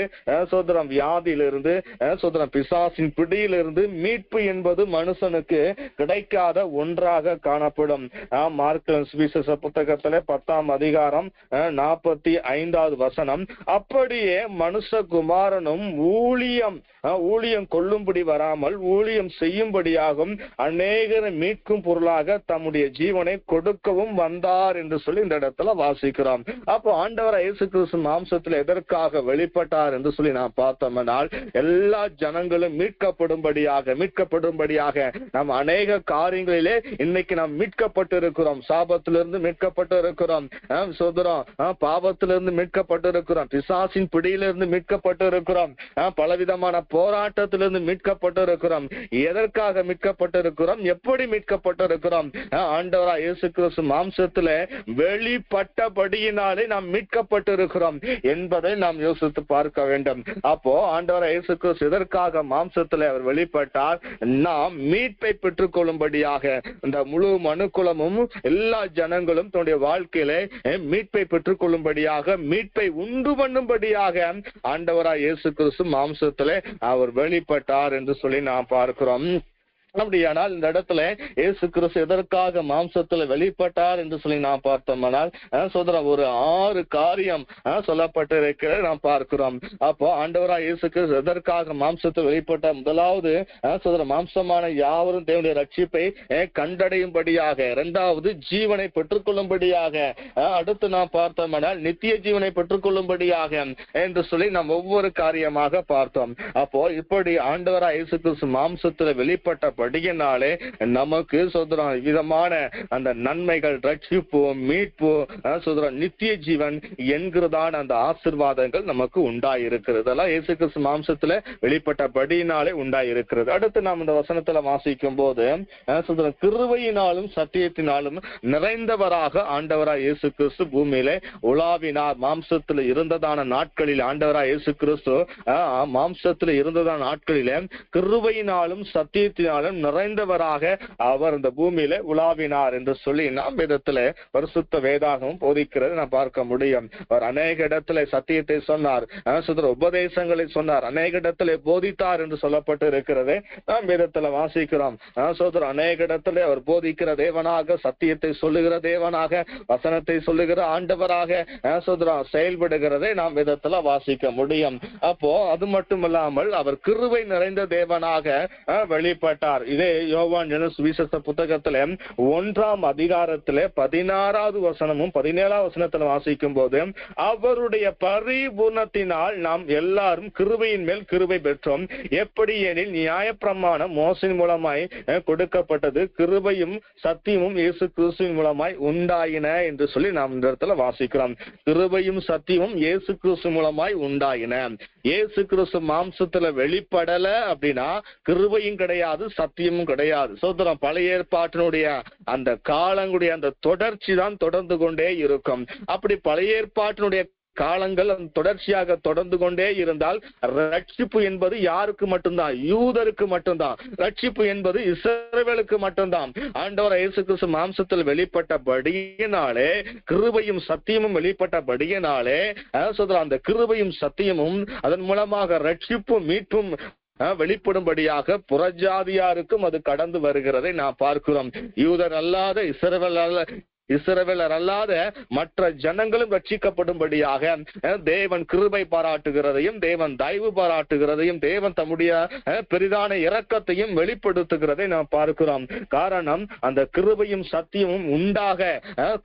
சோதரம் வியாதியிலிருந்து, சோதரம் பிசாசின் பிடியிலிருந்து மீட்பு என்பது மனுஷனுக்கு கிடைக்காத ஒன்றாக காணப்படும். மார்க் சுவிசேஷ புத்தகத்திலே 10ஆம் அதிகாரம் 45வது வசனம், அப்படியே மனுஷகுமாரனும் ஊழியம் கொள்ளும்படி வராமல் ஊழியம் செய்யும்படியாகவும் அநேகரை மீட்கும் பொருளாக தம்முடைய ஜீவனை கொடுக்கவும் வந்தார் என்று சொல்லி இந்த இடத்துல வாசிக்கிறோம். அப்போ ஆண்டவர் இயேசு கிறிஸ்து மாம்சத்தில் எதற்காக வெளிப்பட்டார் என்று சொல்லி நாம் பார்த்தோம்னால், எல்லா ஜனங்களும் மீட்கப்படும்படியாக நாம் அநேக காரியங்களிலே இன்னைக்கு நாம் மீட்கப்பட்டு இருக்கிறோம். சாபத்திலிருந்து மீட்கப்பட்டு இருக்கிறோம், பாவத்திலிருந்து மீட்கப்பட்டு இருக்கிறோம், பிசாசின் பிடியிலிருந்து மீட்கப்பட்டு இருக்கிறோம், பலவிதமான போராட்டத்திலிருந்து மீட்கப்பட்டு இருக்கிறோம். எதற்காக மீட்கப்பட்டு இருக்கிறோம்? எப்படி மீட்கப்பட்டு இருக்கிறோம்? ஆண்டவராய் இயேசு கிறிஸ்து மாம்சத்துல வெளிப்பட்டபடியினாலே நாம் மீட்கப்பட்டு இருக்கிறோம் என்பதை நாம் யோசித்து பார்க்க வேண்டும். அப்போ ஆண்டவராய் இயேசு கிறிஸ்து எதற்காக மாம்சத்துல அவர் வெளிப்பட்டார்? நாம் மீட்பை பெற்றுக் கொள்ளும்படியாக. இந்த முழு மனுக்குலமும் எல்லா ஜனங்களும் தன்னுடைய வாழ்க்கையில மீட்பை பெற்றுக் கொள்ளும்படியாக, மீட்பை உண்டு பண்ணும்படியாக ஆண்டவராய் இயேசு கிறிஸ்து மாம்சத்திலே அவர் வெளிப்பட்டார் என்று சொல்லி நாம் பார்க்கிறோம். அப்படியானால் இந்த இடத்துல இயேசு கிறிஸ்து எதற்காக மாம்சத்துல வெளிப்பட்டார் என்று சொல்லி நாம் பார்த்தோம்னால், ஒரு 6 காரியம் சொல்லப்பட்டிருக்கிறது நாம் பார்க்கிறோம். அப்போ ஆண்டவராய் இயேசு கிறிஸ்து எதற்காக மாம்சத்தில் வெளிப்பட்டார்? முதலாவது மாம்சமான யாவரும் தேவனுடைய ரட்சிப்பை கண்டடையும்படியாக, 2வது ஜீவனை பெற்றுக்கொள்ளும்படியாக, அடுத்து நாம் பார்த்தோம்னால் நித்திய ஜீவனை பெற்றுக்கொள்ளும்படியாக என்று சொல்லி நாம் ஒவ்வொரு காரியமாக பார்த்தோம். அப்போ இப்படி ஆண்டவராய் இயேசு கிறிஸ்து மாம்சத்துல வெளிப்பட்ட படியினாலே நமக்கு விதமான அந்த நன்மைகள், ரட்சிப்பு, மீட்பு, நித்திய ஜீவன் என்கிறதான அந்த ஆசீர்வாதங்கள் நமக்கு உண்டாயிருக்கிறது. அதெல்லாம் இயேசு கிறிஸ்து மாம்சத்துல வெளிப்பட்ட படியினாலே உண்டாயிருக்கிறது. அடுத்து நாம் இந்த வசனத்துல வாசிக்கும் போது, கிருபையினாலும் சத்தியத்தினாலும் நிறைந்தவராக ஆண்டவராய் இயேசு கிறிஸ்து பூமியிலே உலாவினார். மாம்சத்துல இருந்ததான நாட்களில் ஆண்டவராய் இயேசு கிறிஸ்து மாம்சத்துல இருந்ததான நாட்களிலே கிருபையினாலும் சத்தியத்தினாலும் நிறைந்தவராக அவர் இந்த பூமியில உலாவினார் என்று சொல்லி நாம் விதத்துல பரிசுத்த வேதாகமும் போதிக்கிறது நாம் பார்க்க முடியும். அவர் அநேக இடத்துல சத்தியத்தை சொன்னார், உபதேசங்களை சொன்னார், அநேக இடத்துல போதித்தார் என்று சொல்லப்பட்டு இருக்கிறது நாம் விதத்துல வாசிக்கிறோம். அநேக இடத்துல அவர் போதிக்கிற தேவனாக, சத்தியத்தை சொல்லுகிற தேவனாக, வசனத்தை சொல்லுகிற ஆண்டவராக செயல்படுகிறதை நாம் விதத்துல வாசிக்க முடியும். அப்போ அது மட்டுமல்லாமல் அவர் கிருபை நிறைந்த தேவனாக வெளிப்பட்டார். இதே யோவான் சுவிசேஷ புத்தகத்துல 1ஆம் அதிகாரத்துல 16வது வசனமும் 17வது வசனத்துல வாசிக்கும் போது, அவருடைய பரிபூர்ணத்தினால் நாம் எல்லாரும் கிருபையின் மேல் கிருபை பெற்றோம். எப்படி எனில் நியாயப்பிரமாணம் மோசையின் மூலமாய் கொடுக்கப்பட்டது, கிருபையும் சத்தியமும் இயேசு கிறிஸ்துவின் மூலமாய் உண்டாயின என்று சொல்லி நாம் இந்த இடத்துல வாசிக்கிறோம். கிருபையும் சத்தியமும் இயேசு கிறிஸ்து மூலமாய் உண்டாயின. இயேசு கிறிஸ்து மாம்சத்துல வெளிப்படல அப்படின்னா கிருபையும் கிடையாது, சத்தியமும் கிடையாது. சோதரம் பழைய ஏற்பாட்டினுடைய அந்த காலங்களுடைய அந்த தொடர்ச்சி தான் தொடர்ந்து கொண்டே இருக்கும். அப்படி பழைய ஏற்பாட்டினுடைய காலங்கள் தொடர்ச்சியாக தொடர்ந்து கொண்டே இருந்தால் ரட்சிப்பு என்பது யாருக்கு மட்டும்தான்? யூதருக்கு மட்டும்தான். ரட்சிப்பு என்பது இஸ்ரவேலுக்கு மட்டும்தான். ஆண்டவர் இயேசு கிறிஸ்து மாம்சத்தில் வெளிப்பட்டபடியினாலே, கிருபையும் சத்தியமும் வெளிப்பட்டபடியினாலே, அந்த கிருபையும் சத்தியமும் அதன் மூலமாக ரட்சிப்பும் மீட்பும் வெளிப்படும்படியாக புறஜாதியாருக்கும் அது கடந்து வருகிறதை நாம் பார்க்கிறோம். யூதர் அல்லாத, இஸ்ரவேல் இஸ்ரவேலர் அல்லாத மற்ற ஜனங்களும் ரட்சிக்கப்படும்படியாக தேவன் கிருபை பாராட்டுகிறதையும், தேவன் தயவு பாராட்டுகிறதையும், தேவன் தம்முடைய பெரிதான இரக்கத்தையும் வெளிப்படுத்துகிறதை நாம் பார்க்கிறோம். காரணம், அந்த கிருபையும் சத்தியமும் உண்டாக,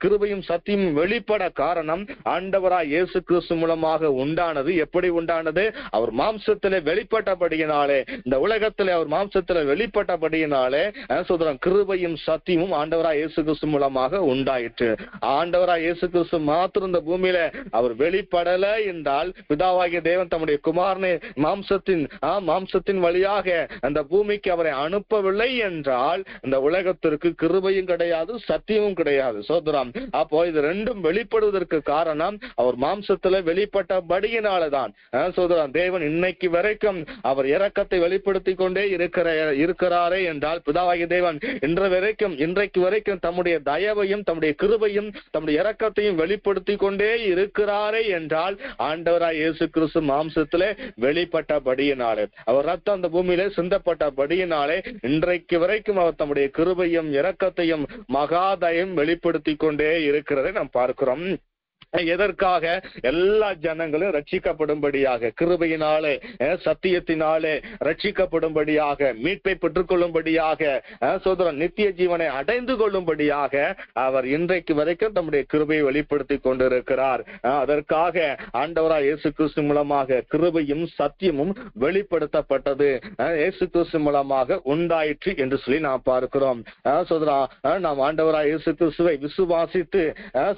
கிருபையும் சத்தியமும் வெளிப்பட காரணம் ஆண்டவராய் இயேசு கிறிஸ்து மூலமாக உண்டானது. எப்படி உண்டானது? அவர் மாம்சத்திலே வெளிப்பட்டபடியினாலே, இந்த உலகத்திலே அவர் மாம்சத்திலே வெளிப்பட்டபடியினாலே கிருபையும் சத்தியமும் ஆண்டவராய் இயேசு கிறிஸ்து மூலமாக உண்டாயிற்று. ஆண்டவராய் இயேசு கிறிஸ்து மாத்திரம் இந்த பூமியில அவர் வெளிப்படல என்றால், பிதாவாகிய தேவன் தம்முடைய குமாரனை மாம்சத்தின் வழியாக அந்த பூமிக்கு அவரை அனுப்பவில்லை என்றால் இந்த உலகத்திற்கு கிருபையும் கிடையாது, சத்தியமும் கிடையாது. சோதரம், அப்போ இது ரெண்டும் வெளிப்படுவதற்கு காரணம் அவர் மாம்சத்துல வெளிப்பட்டபடியினால்தான். சோதரம், தேவன் இன்னைக்கு வரைக்கும் அவர் இரக்கத்தை வெளிப்படுத்தி கொண்டே இருக்கிறாரே என்றால், பிதாவாகிய தேவன் இன்றைக்கு வரைக்கும் தம்முடைய தயவையும் தம்முடைய கிருபையும் தம்முடைய இரக்கத்தையும் வெளிப்படுத்தி கொண்டே இருக்கிறாரே என்றால், ஆண்டவராய் இயேசு கிறிஸ்து மாம்சத்திலே வெளிப்பட்டபடியினாலே, அவர் ரத்தம் அந்த பூமியிலே சிந்தப்பட்டபடியினாலே இன்றைக்கு வரைக்கும் அவர் தம்முடைய கிருபையும் இரக்கத்தையும் மகாதயம் வெளிப்படுத்தி கொண்டே இருக்கிறதை நாம் பார்க்கிறோம். எதற்காக? எல்லா ஜனங்களும் ரட்சிக்கப்படும்படியாக, கிருபையினாலே சத்தியத்தினாலே ரட்சிக்கப்படும்படியாக, மீட்பை பெற்றுக் கொள்ளும்படியாக, சோதரன் நித்திய ஜீவனை அடைந்து கொள்ளும்படியாக அவர் இன்றைக்கு வரைக்கும் தம்முடைய கிருபையை வெளிப்படுத்தி கொண்டிருக்கிறார். அதற்காக ஆண்டவராய் இயேசு கிறிஸ்து மூலமாக கிருபையும் சத்தியமும் வெளிப்படுத்தப்பட்டது, இயேசு கிறிஸ்து மூலமாக உண்டாயிற்று என்று சொல்லி நாம் பார்க்கிறோம். சோதரா, நாம் ஆண்டவராய் இயேசு கிறிஸ்துவை விசுவாசித்து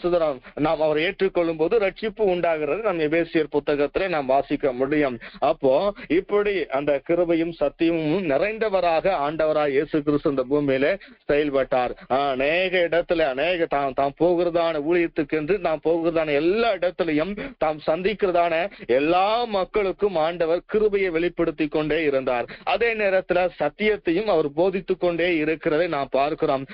சோதரா நாம் அவரை கொள்ளும் போது ரட்சிப்பு உண்டாகிறது. நாம் எபேசியர் புத்தகத்திலே நாம் வாசிக்க முடியும். அப்போ இப்படி அந்த கிருபையும் சத்தியமும் நிறைந்தவராக ஆண்டவராய் இயேசு கிறிஸ்து இந்த பூமியில செயல்பட்டார். அநேக இடத்துல தாம் போகிறதான ஊழியத்துக்கு என்று நாம் போகிறதான எல்லா இடத்திலையும் தாம் சந்திக்கிறதான எல்லா மக்களுக்கும் ஆண்டவர் கிருபையை வெளிப்படுத்தி கொண்டே இருந்தார். அதே நேரத்துல சத்தியத்தையும் அவர் போதித்துக் கொண்டே இருக்கிறதை நாம் பார்க்கிறோம்.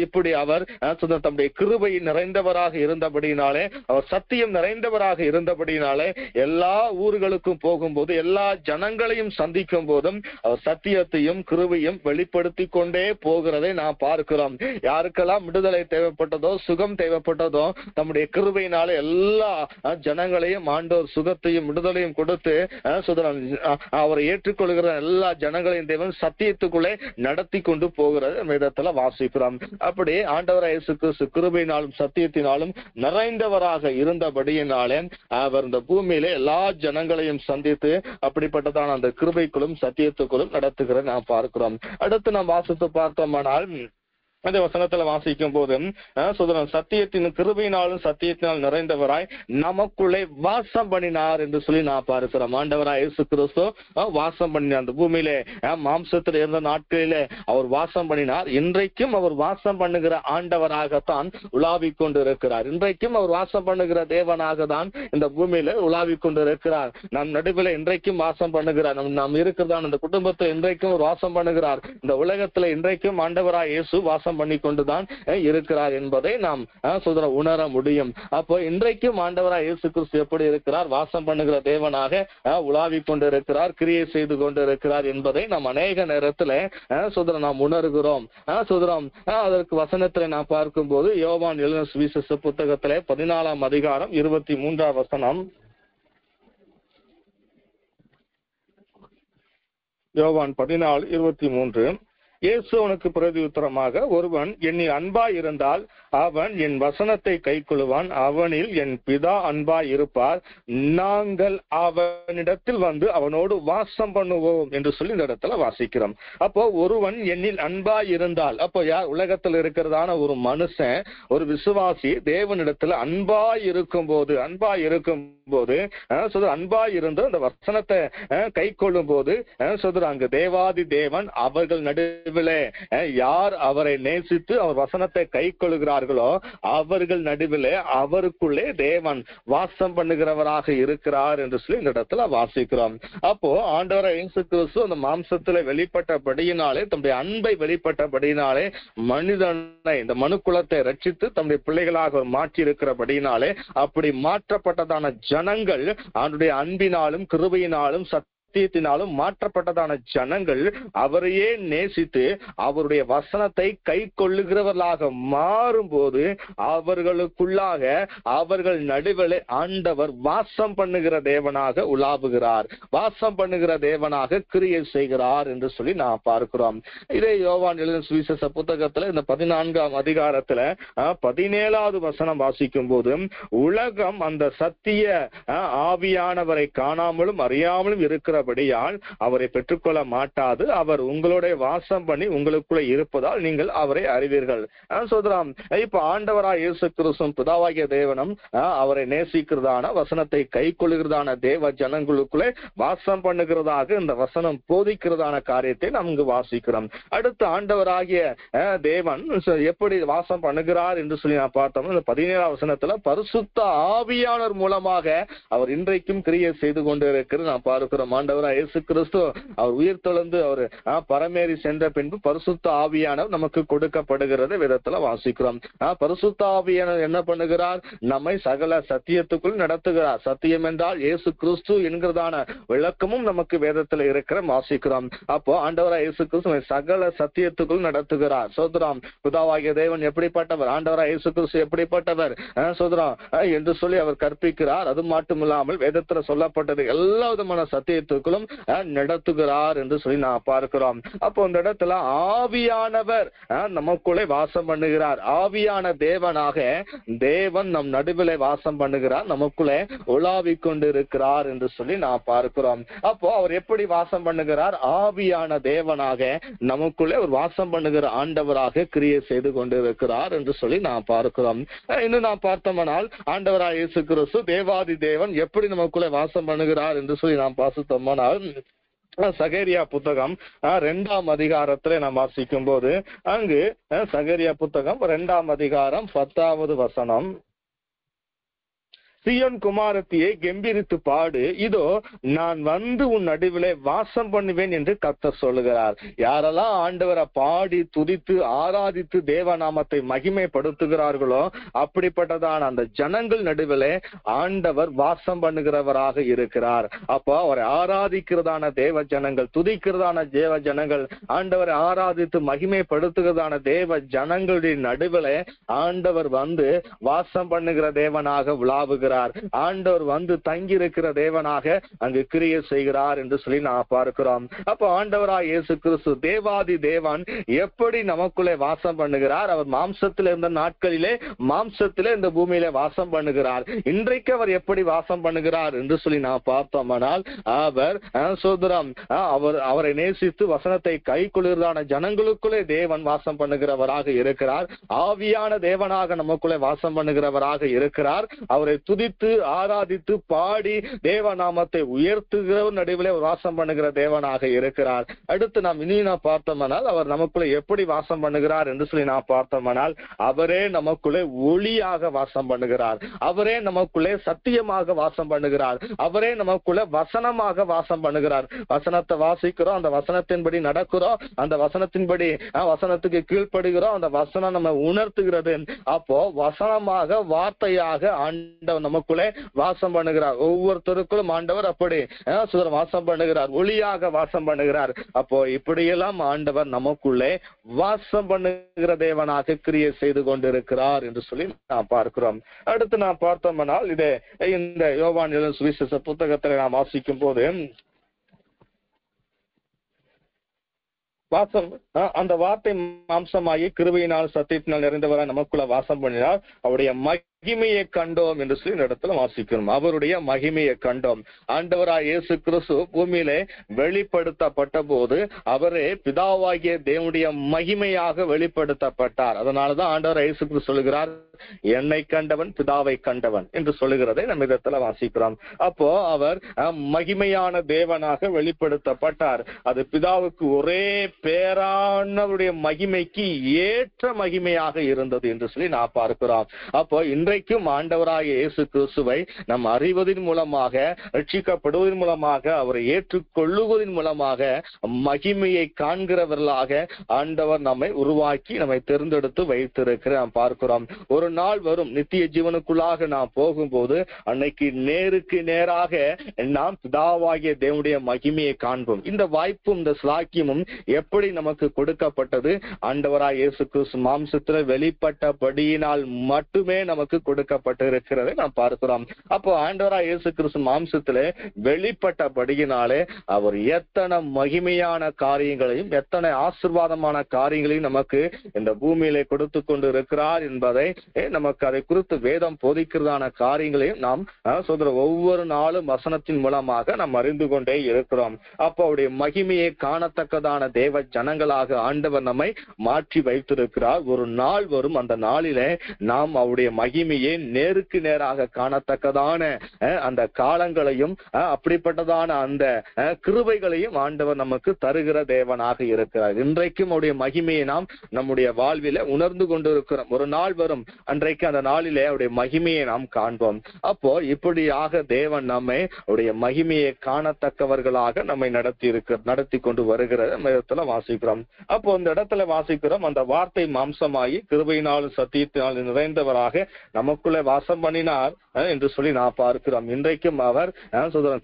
இப்படி அவர் தம்முடைய கிருபை நிறைந்தவராக இருந்தபடினாலே, அவர் சத்தியம் நிறைந்தவராக இருந்தபடினாலே, எல்லா ஊர்களுக்கும் போகும்போது, எல்லா ஜனங்களையும் சந்திக்கும் போதும் அவர் சத்தியத்தையும் கிருபையும் வெளிப்படுத்தி கொண்டே போகிறதை நாம் பார்க்கிறோம். யாருக்கெல்லாம் விடுதலை தேவைப்பட்டதோ, சுகம் தேவைப்பட்டதோ, தம்முடைய கிருபையினாலே எல்லா ஜனங்களையும் ஆண்டவர் சுகத்தையும் விடுதலையும் கொடுத்து அவரை ஏற்றுக்கொள்கிற எல்லா ஜனங்களையும் தேவன் சத்தியத்துக்குள்ளே நடத்தி கொண்டு போகிறது வேதத்துல வாசிக்கிறோம். அப்படி ஆண்டவராய் இயேசு கிறிஸ்து கிருபையினாலும் சத்தியத்தினாலும் நிறைந்தவராக இருந்தபடியினாலே அவர் இந்த பூமியிலே எல்லா ஜனங்களையும் சந்தித்து அப்படிப்பட்டதான அந்த கிருபைக்குள்ளும் சத்தியத்துக்குள்ளும் நடத்துகிற நாம் பார்க்கிறோம். அடுத்து நாம் வாசித்து பார்த்தோமானால், அந்த வசனத்துல வாசிக்கும் போது சத்தியத்தின் கிருபையினாலும் சத்தியத்தினால் நிறைந்தவராய் நமக்குள்ளே வாசம் பண்ணினார் என்று சொல்லி நான் பார்க்கிறோம். ஆண்டவராய் இயேசு கிறிஸ்து வாசம் பண்ணினார். அந்த பூமியிலே மாம்சத்தில் இருந்த நாட்களிலே அவர் வாசம் பண்ணினார். இன்றைக்கும் அவர் வாசம் பண்ணுகிற ஆண்டவராகத்தான் உலாவிக் கொண்டு இருக்கிறார். இன்றைக்கும் அவர் வாசம் பண்ணுகிற தேவனாக தான் இந்த பூமியில உலாவிக் கொண்டு இருக்கிறார். நம் நடுவில் இன்றைக்கும் வாசம் பண்ணுகிறார். நாம் இருக்கிறதான இந்த குடும்பத்தில் இன்றைக்கும் வாசம் பண்ணுகிறார். இந்த உலகத்துல இன்றைக்கும் ஆண்டவராய் இயேசு வாசம் பண்ணி கொண்டுதான் இருக்கிறார் என்பதை நாம் உணர முடியும். அப்போ இன்றைக்கும் ஆண்டவராய் இயேசு கிறிஸ்து எப்படி இருக்கிறார்? வாசம் பண்ணுகிற தேவனாக உலாவிக் கொண்டிருக்கிறார், கிரியை செய்து கொண்டிருக்கிறார் என்பதை நாம் அநேக நேரத்துல நாம் உணர்கிறோம். அதற்கு வசனத்திலே நாம் பார்க்கும் போது யோவான் எழுதின சுவிசேஷ புத்தகத்திலே 14ஆம் அதிகாரம் 23ஆம் வசனம். யோவான் 14:23. இயேசு அவனுக்கு பிரதியுத்தரமாக, ஒருவன் என்னில் அன்பாய் இருந்தால் அவன் என் வசனத்தை கைக்கொள்வான், அவனில் என் பிதா அன்பாய் இருப்பார், நாங்கள் அவனிடத்தில் வந்து அவனோடு வாசம் பண்ணுவோம் என்று சொல்லி இந்த இடத்துல வாசிக்கிறோம். அப்போ ஒருவன் என்னில் அன்பாய் இருந்தால், அப்போ யார்? உலகத்தில் இருக்கிறதான ஒரு மனுஷன், ஒரு விசுவாசி தேவனிடத்துல அன்பாய் இருக்கும் போது அன்பாய் இருந்து அந்த வசனத்தை கை கொள்ளும் போது அங்கு தேவாதி தேவன் அவர்கள் நடுவிலே யார் அவரை நேசித்து அவர் வசனத்தை கை கொள்கிறார்களோ அவர்கள் நடுவிலே அவருக்குள்ளே தேவன் வாசம் பண்ணுகிறவராக இருக்கிறார் என்று சொல்லி இந்த இடத்துல வாசிக்கிறோம். அப்போ ஆண்டவராய் இயேசு கிறிஸ்து அந்த மாம்சத்திலே வெளிப்பட்டபடியினாலே, தம்முடைய அன்பை வெளிப்பட்டபடியினாலே, மனிதனை, இந்த மனு குலத்தை ரட்சித்து தம்முடைய பிள்ளைகளாக மாற்றி இருக்கிறபடியினாலே, அப்படி மாற்றப்பட்டதான ஜனங்கள் அவருடைய அன்பினாலும் கிருபையினாலும் சத்தியத்தினாலும் மாற்றப்பட்டதான ஜனங்கள் அவரையே நேசித்து அவருடைய வசனத்தை கை கொள்ளுகிறவர்களாக மாறும்போது அவர்களுக்குள்ளாக அவர்கள் நடுவில் ஆண்டவர் வாசம் பண்ணுகிற தேவனாக உலாவுகிறார், வாசம் பண்ணுகிற தேவனாக கிரியை செய்கிறார் என்று சொல்லி நாம் பார்க்கிறோம். இதே யோவான் எழுதின சுவிசேஷ புத்தகத்துல இந்த 14ஆம் அதிகாரத்துல 17வது வசனம் வாசிக்கும் போது, உலகம் அந்த சத்திய ஆவியானவரை காணாமலும் அறியாமலும் இருக்கிறபடியால் அவரை பெற்றுக்கொள்ள மாட்டாது. அவர் உங்களுடைய வாசம் பண்ணி உங்களுக்குள்ள இருப்பதால் நீங்கள் அவரை அறிவீர்கள். சொல்றாம், இப்ப ஆண்டவராய் இயேசு கிறிஸ்துவும் பிதாவாகிய தேவனும் அவரை நேசிக்கிறதான வசனத்தை கை கொள்ளுகிறதான தேவ ஜனங்களுக்குள்ளே வாசம் பண்ணுகிறதாக இந்த வசனம் போதிக்கிறதான காரியத்தை நாம் இங்கு வாசிக்கிறோம். அடுத்து ஆண்டவராகிய தேவன் எப்படி வாசம் பண்ணுகிறார் என்று சொல்லி நான் பார்த்தோம். இந்த 17ஆம் வசனத்துல பரிசுத்த ஆவியானவர் மூலமாக அவர் இன்றைக்கும் கிரியை செய்து கொண்டு இருக்கிறது நாம் பார்க்கிறோம். ஆண்டவராய் இயேசு கிறிஸ்து அவர் உயிர் தொழுந்து அவர் பரமேறி சென்ற பின்பு பரிசுத்த ஆவியானவர் நமக்கு கொடுக்கப்படுகிறது விதத்துல வாசிக்கிறோம். பரிசுத்த ஆவியானவர் என்ன பண்ணுகிறார்? நம்மை சகல சத்தியத்துக்குள் நடத்துகிறார். சத்தியம் என்றால் இயேசு கிறிஸ்து என்கிறதான விளக்கமும் நமக்கு வேதத்துல இருக்கிற வாசிக்கிறோம். அப்போ ஆண்டவராய் இயேசு கிறிஸ்து சகல சத்தியத்துக்குள் நடத்துகிறார். சோதரம், பிதாவாகிய தேவன் எப்படிப்பட்டவர், ஆண்டவராய் இயேசு கிறிஸ்து எப்படிப்பட்டவர் சோதரம் என்று சொல்லி அவர் கற்பிக்கிறார். அது மட்டும் இல்லாமல் வேதத்துல சொல்லப்பட்டது எல்லா விதமான சத்தியத்துக்குள்ளும் நடத்துகிறார் என்று சொல்லி நான் பார்க்கிறோம். அப்போ இந்த இடத்துல ஆவியானவர் நமக்குள்ளே வாசம் பண்ணுகிறார். ஆவியான தேவனாக தேவன் நம் நடுவிலே வாசம் பண்ணுகிறார், நமக்குள்ளே உலாவிக் கொண்டு இருக்கிறார் என்று சொல்லி நான் பார்க்கிறோம். அப்போ அவர் எப்படி வாசம் பண்ணுகிறார்? ஆவியான தேவனாக நமக்குள்ளே ஒரு வாசம் பண்ணுகிற ஆண்டவராக கிரியை செய்து கொண்டு இருக்கிறார் என்று சொல்லி நான் பார்க்கிறோம். இன்னும் நான் பார்த்தோம்னால் ஆண்டவராக இயேசு கிறிஸ்து தேவாதி தேவன் எப்படி நமக்குள்ளே வாசம் பண்ணுகிறார் என்று சொல்லி நாம் பார்த்தோம்னால் சகரியா புத்தகம் 2ஆம் அதிகாரத்துல நாம் வாசிக்கும் போது அங்கு சகரியா புத்தகம் 2ஆம் அதிகாரம் 10வது வசனம், சீயோன் குமாரத்தியை கெம்பீரித்து பாடு, இதோ நான் வந்து உன் நடுவிலே வாசம் பண்ணுவேன் என்று கர்த்தர் சொல்லுகிறார். யாரெல்லாம் ஆண்டவரை பாடி துதித்து ஆராதித்து தேவநாமத்தை மகிமைப்படுத்துகிறார்களோ அப்படிப்பட்டதான அந்த ஜனங்கள் நடுவிலே ஆண்டவர் வாசம் பண்ணுகிறவராக இருக்கிறார். அப்போ அவரை ஆராதிக்கிறதான தேவ ஜனங்கள், துதிக்கிறதான தேவ ஜனங்கள், ஆண்டவரை ஆராதித்து மகிமைப்படுத்துகிறதான தேவ ஜனங்களுடைய நடுவிலே ஆண்டவர் வந்து வாசம் பண்ணுகிற தேவனாக உலாவுகிறார். ஆண்டவர் வந்து தங்கி இருக்கிற தேவனாக அங்கு கிரியை செய்கிறார் என்று சொல்லி நான் பார்க்கிறோம். அப்போ ஆண்டவராய் இயேசு கிறிஸ்து தேவாதி தேவன் எப்படி நமக்குள்ளே வாசம் பண்ணுகிறார்? அவர் மாம்சத்தில் இருந்த நாட்களிலே மாம்சத்திலே இந்த பூமியிலே வாசம் பண்ணுகிறார். இன்றைக்கு அவர் எப்படி வாசம் பண்ணுகிறார் என்று சொல்லி நான் பார்த்தோம்னால் அவர் சோதரம் அவரை நேசித்து வசனத்தை கை கொள்கிறதான ஜனங்களுக்குள்ளே தேவன் வாசம் பண்ணுகிறவராக இருக்கிறார். ஆவியான தேவனாக நமக்குள்ளே வாசம் பண்ணுகிறவராக இருக்கிறார். அவரை துதித்து ஆராதித்து பாடி தேவநாமத்தை உயர்த்துகிறவர் நடுவிலே வாசம் பண்ணுகிற தேவனாக இருக்கிறார். அடுத்து நாம் இனி பார்த்தோம்னால் அவர் நமக்குள்ளே எப்படி வாசம் பண்ணுகிறார் என்று சொல்லி நான் பார்த்தோம்னால் அவரே நமக்குள்ளே ஒளியாக வாசம் பண்ணுகிறார். அவரே நமக்குள்ளே சத்தியமாக வாசம் பண்ணுகிறார். அவரே நமக்குள்ளே வசனமாக வாசம் பண்ணுகிறார். வசனத்தை வாசிக்கிறோம், அந்த வசனத்தின்படி நடக்கிறோம், அந்த வசனத்தின்படி வசனத்துக்கு கீழ்ப்படுகிறோம், அந்த வசனம் நம்ம உணர்த்துகிறது. அப்போ வசனமாக வார்த்தையாக ஆண்டவர் நமக்குள்ளே வாசம் பண்ணுகிறார். ஒவ்வொருத்தருக்குள்ளும் ஆண்டவர் அப்படி வாசம் பண்ணுகிறார், ஒளியாக வாசம் பண்ணுகிறார். அப்போ இப்படியெல்லாம் ஆண்டவர் நமக்குள்ளே வாசம் பண்ணுகிற தேவனாக கிரியை செய்து கொண்டிருக்கிறார் என்று சொல்லி நாம் பார்க்கிறோம். அடுத்து நாம் பார்த்தோம்னால் இதே இந்த யோவான் எழுதின சுவிசேஷ புத்தகத்தில் நாம் வாசிக்கும் போது வாசம் அந்த வார்த்தை மாம்சமாகி கிருபையினால் சத்தியத்தினால் நிறைந்தவராய் நமக்குள்ள வாசம் பண்ணினார். அவருடைய மகிமையை கண்டோம் என்று சொல்லி இந்த இடத்துல வாசிக்கிறோம். அவருடைய மகிமையை கண்டோம். ஆண்டவராய் இயேசு கிறிஸ்து பூமியிலே வெளிப்படுத்தப்பட்ட போது அவரே பிதாவாகிய தேவனுடைய மகிமையாக வெளிப்படுத்தப்பட்டார். அதனாலதான் ஆண்டவர் இயேசு கிறிஸ்து சொல்லுகிறார், என்னை கண்டவன் பிதாவை கண்டவன் என்று சொல்லுகிறதை நம்ம இடத்துல வாசிக்கிறோம். அப்போ அவர் மகிமையான தேவனாக வெளிப்படுத்தப்பட்டார். அது பிதாவுக்கு ஒரே பேரானவருடைய மகிமைக்கு ஏற்ற மகிமையாக இருந்தது என்று சொல்லி நான் பார்க்கிறோம். அப்போ இன்றைக்கு இன்றைக்கும் ஆண்டவராகிய இயேசு கிறிஸ்துவை நாம் அறிவதன் மூலமாக, ரட்சிக்கப்படுவதன் மூலமாக, அவரை ஏற்றுக்கொள்ளுவதன் மூலமாக மகிமையை காண்கிறவர்களாக ஆண்டவர் நம்மை உருவாக்கி நம்மை தேர்ந்தெடுத்து வைத்திருக்கிற நாம் பார்க்கிறோம். ஒரு நாள் வரும் நித்திய ஜீவனுக்குள்ளாக நாம் போகும்போது அன்னைக்கு நேருக்கு நேராக நாம் பிதாவாகிய தேவனுடைய மகிமையை காண்போம். இந்த வாய்ப்பும் இந்த ஸ்லாக்கியமும் எப்படி நமக்கு கொடுக்கப்பட்டது? ஆண்டவராய் இயேசு கிறிஸ்து மாம்சத்தில் வெளிப்பட்டபடியினால் மட்டுமே நமக்கு கொடுக்கப்பட்டிருக்கிறதை நாம் பார்க்கிறோம். அப்போ ஆண்டவராய் இயேசு கிறிஸ்து மாம்சத்திலே வெளிப்பட்டபடியினாலே அவர் எத்தனை மகிமையான காரியங்களையும் எத்தனை ஆசீர்வாதமான காரியங்களையும் நமக்கு இந்த பூமியிலே கொடுத்து கொண்டு இருக்கிறார் என்பதை நமக்கு அதை குறித்து வேதம் போதிக்கிறதான காரியங்களையும் நாம் ஒவ்வொரு நாளும் வசனத்தின் மூலமாக நாம் அறிந்து கொண்டே இருக்கிறோம். அப்போ அவருடைய மகிமையை காணத்தக்கதான தேவ ஜனங்களாக ஆண்டவர் நம்மை மாற்றி வைத்திருக்கிறார். ஒரு நாள் வரும், அந்த நாளிலே நாம் அவருடைய மகிமையை நேருக்கு நேராக காணத்தக்கதான அந்த காலங்களையும் அப்படிப்பட்டதான அந்த கிருபைகளையும் ஆண்டவர் நமக்கு தருகிற தேவனாக இருக்கிறார். இன்றைக்கும் அவருடைய மகிமையை நாம் நம்முடைய வாழ்வில உணர்ந்து கொண்டிருக்கிறோம். ஒரு நாள் வரும், அன்றைக்கு அந்த நாளிலே அவருடைய மகிமையை நாம் காண்போம். அப்போ இப்படியாக தேவன் நம்மை அவருடைய மகிமையை காணத்தக்கவர்களாக நம்மை நடத்தி கொண்டு வருகிற இடத்துல வாசிக்கிறோம். அப்போ இந்த இடத்துல வாசிக்கிறோம், அந்த வார்த்தை மாம்சமாகி கிருபையினாலும் சத்தியத்தினாலும் நிறைந்தவராக நமக்குள்ளே வாசம் பண்ணினார் என்று சொல்லி நான் பார்க்கிறோம். இன்றைக்கும் அவர்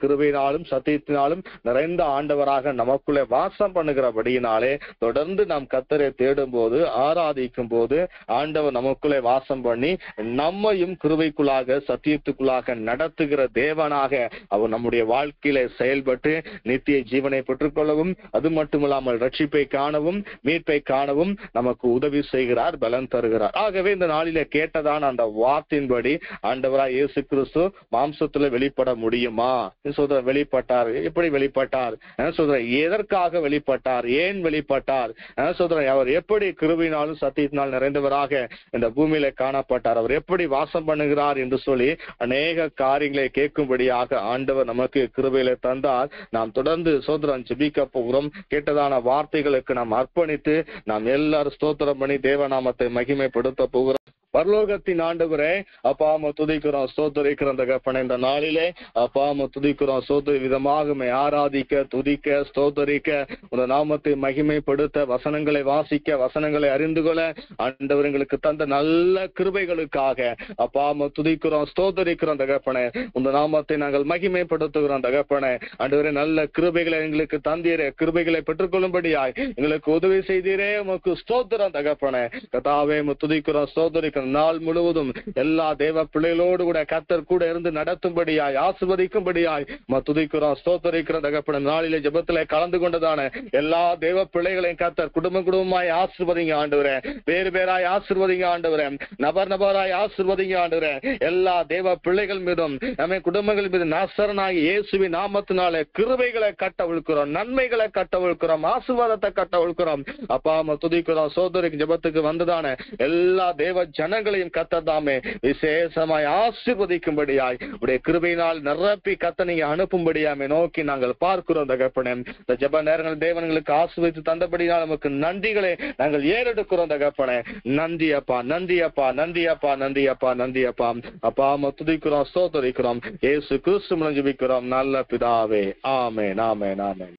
கிருபையினாலும் சத்தியத்தினாலும் நிறைந்த ஆண்டவராக நமக்குள்ளே வாசம் பண்ணுகிறபடியினாலே தொடர்ந்து நாம் கர்த்தரை தேடும் போது, ஆராதிக்கும் போது ஆண்டவர் நமக்குள்ளே வாசம் பண்ணி நம்மையும் கிருபைக்குள்ளாக சத்தியத்துக்குள்ளாக நடத்துகிற தேவனாக அவர் நம்முடைய வாழ்க்கையில செயல்பட்டு நித்திய ஜீவனை பெற்றுக்கொள்ளவும், அது மட்டுமில்லாமல் ரட்சிப்பை காணவும், மீட்பை காணவும் நமக்கு உதவி செய்கிறார், பலன் தருகிறார். ஆகவே இந்த நாளிலே கேட்டதான அந்த வார்த்தையின்படி ஆண்டவராய் இயேசு கிறிஸ்து மாம்சத்துல வெளிப்பட முடியுமா? வெளிப்பட்டார். எப்படி வெளிப்பட்டார்? எதற்காக வெளிப்பட்டார்? ஏன் வெளிப்பட்டார்? அவர் எப்படி கிருபையினாலும் சத்தியத்தினால் நிறைந்தவராக இந்த பூமியில காணப்பட்டார்? அவர் எப்படி வாசம் பண்ணுகிறார் என்று சொல்லி அநேக காரியங்களை கேட்கும்படியாக ஆண்டவர் நமக்கு கிருபையில தந்தார். நாம் தொடர்ந்து சோதரம் ஜெபிக்க போகிறோம். கேட்டதான வார்த்தைகளுக்கு நாம் அர்ப்பணித்து நாம் எல்லாரும் ஸ்தோத்திரம் பண்ணி தேவநாமத்தை மகிமைப்படுத்த போகிறோம். பரலோகத்தின் ஆண்டவரே, அப்பாம துதிக்கிறோம், ஸ்தோத்தரிக்கிறோம் தகப்பனே. இந்த நாளிலே அப்பாம துதிக்கிறோம், ஸ்தோத்திர விதமாக ஆராதிக்க, துதிக்க, ஸ்தோத்தரிக்க, உங்க நாமத்தை மகிமைப்படுத்த, வசனங்களை வாசிக்க, வசனங்களை அறிந்து கொள்ள ஆண்டவர்களுக்கு தந்த நல்ல கிருபைகளுக்காக அப்பாம துதிக்கிறோம், ஸ்தோத்தரிக்கிறோம் தகப்பனே. உங்க நாமத்தை நாங்கள் மகிமைப்படுத்துகிறோம் தகப்பனே. ஆண்டவரே, நல்ல கிருபைகளை எங்களுக்கு தந்தீரே, கிருபைகளை பெற்றுக்கொள்ளும்படியாய் எங்களுக்கு உதவி செய்தீரே, உமக்கு ஸ்தோத்திரம் தகப்பனே. கர்த்தாவே, துதிக்கிறோம், ஸ்தோத்தரிக்கிறோம். நாள் முழுவதும் எல்லா தேவ பிள்ளைகளோடு கூட கர்த்தர் கூட இருந்து நடத்தும்படியாய், ஆசீர்வதிக்கும்படியாய் துதிக்கிறோம், ஸ்தோத்தரிக்கிறோம் தகப்பனே. நாளிலே ஜெபத்திலே கலந்து கொண்டதான எல்லா தேவ பிள்ளைகளையும் கர்த்தர் குடும்பமாய் ஆசீர்வதிங்க ஆண்டவரே. வேறு பேராய் ஆசீர்வதிங்க ஆண்டவரே. நபராய் ஆசீர்வதிங்க ஆண்டவரே. எல்லா தேவ பிள்ளைகள் மீதும் நம்ம குடும்பங்கள் மீது நசரனாகிய இயேசுவின் நாமத்தினாலே கிருபைகளை கட்டவிழ்க்கிறோம், நன்மைகளை கட்டவிழ்க்கிறோம், ஆசீர்வாதத்தை கட்டவிழ்க்கிறோம். அப்பா துதிக்கிறோம், சோதரிக்கு ஜெபத்துக்கு வந்ததான எல்லா தேவ ஜனங்களையும் கர்த்தர் விசேஷமாய் ஆசீர்வதிக்கும்படியாய் உடைய கிருபையினால் நிரப்பி கர்த்தர் நீங்க அனுப்பும்படியாமே நோக்கி நாங்கள் பார்க்கிறோம் தகப்பனே. இந்த ஜெப நேரங்கள் தேவன்களுக்கு ஆசீர்வதித்து தந்தபடியால் நமக்கு நன்றிகளை நாங்கள் ஏறெடுக்கிறோம் தகப்பனே. நன்றி அப்பா, நன்றி அப்பா, நன்றி அப்பா, நன்றி அப்பா, நன்றி அப்பா. அப்பா துதிக்கிறோம், ஸ்தோத்திரிக்கிறோம். இயேசு கிறிஸ்து மூலம் ஜெபிக்கிறோம் நல்ல பிதாவே. ஆமென், ஆமென், ஆமென்.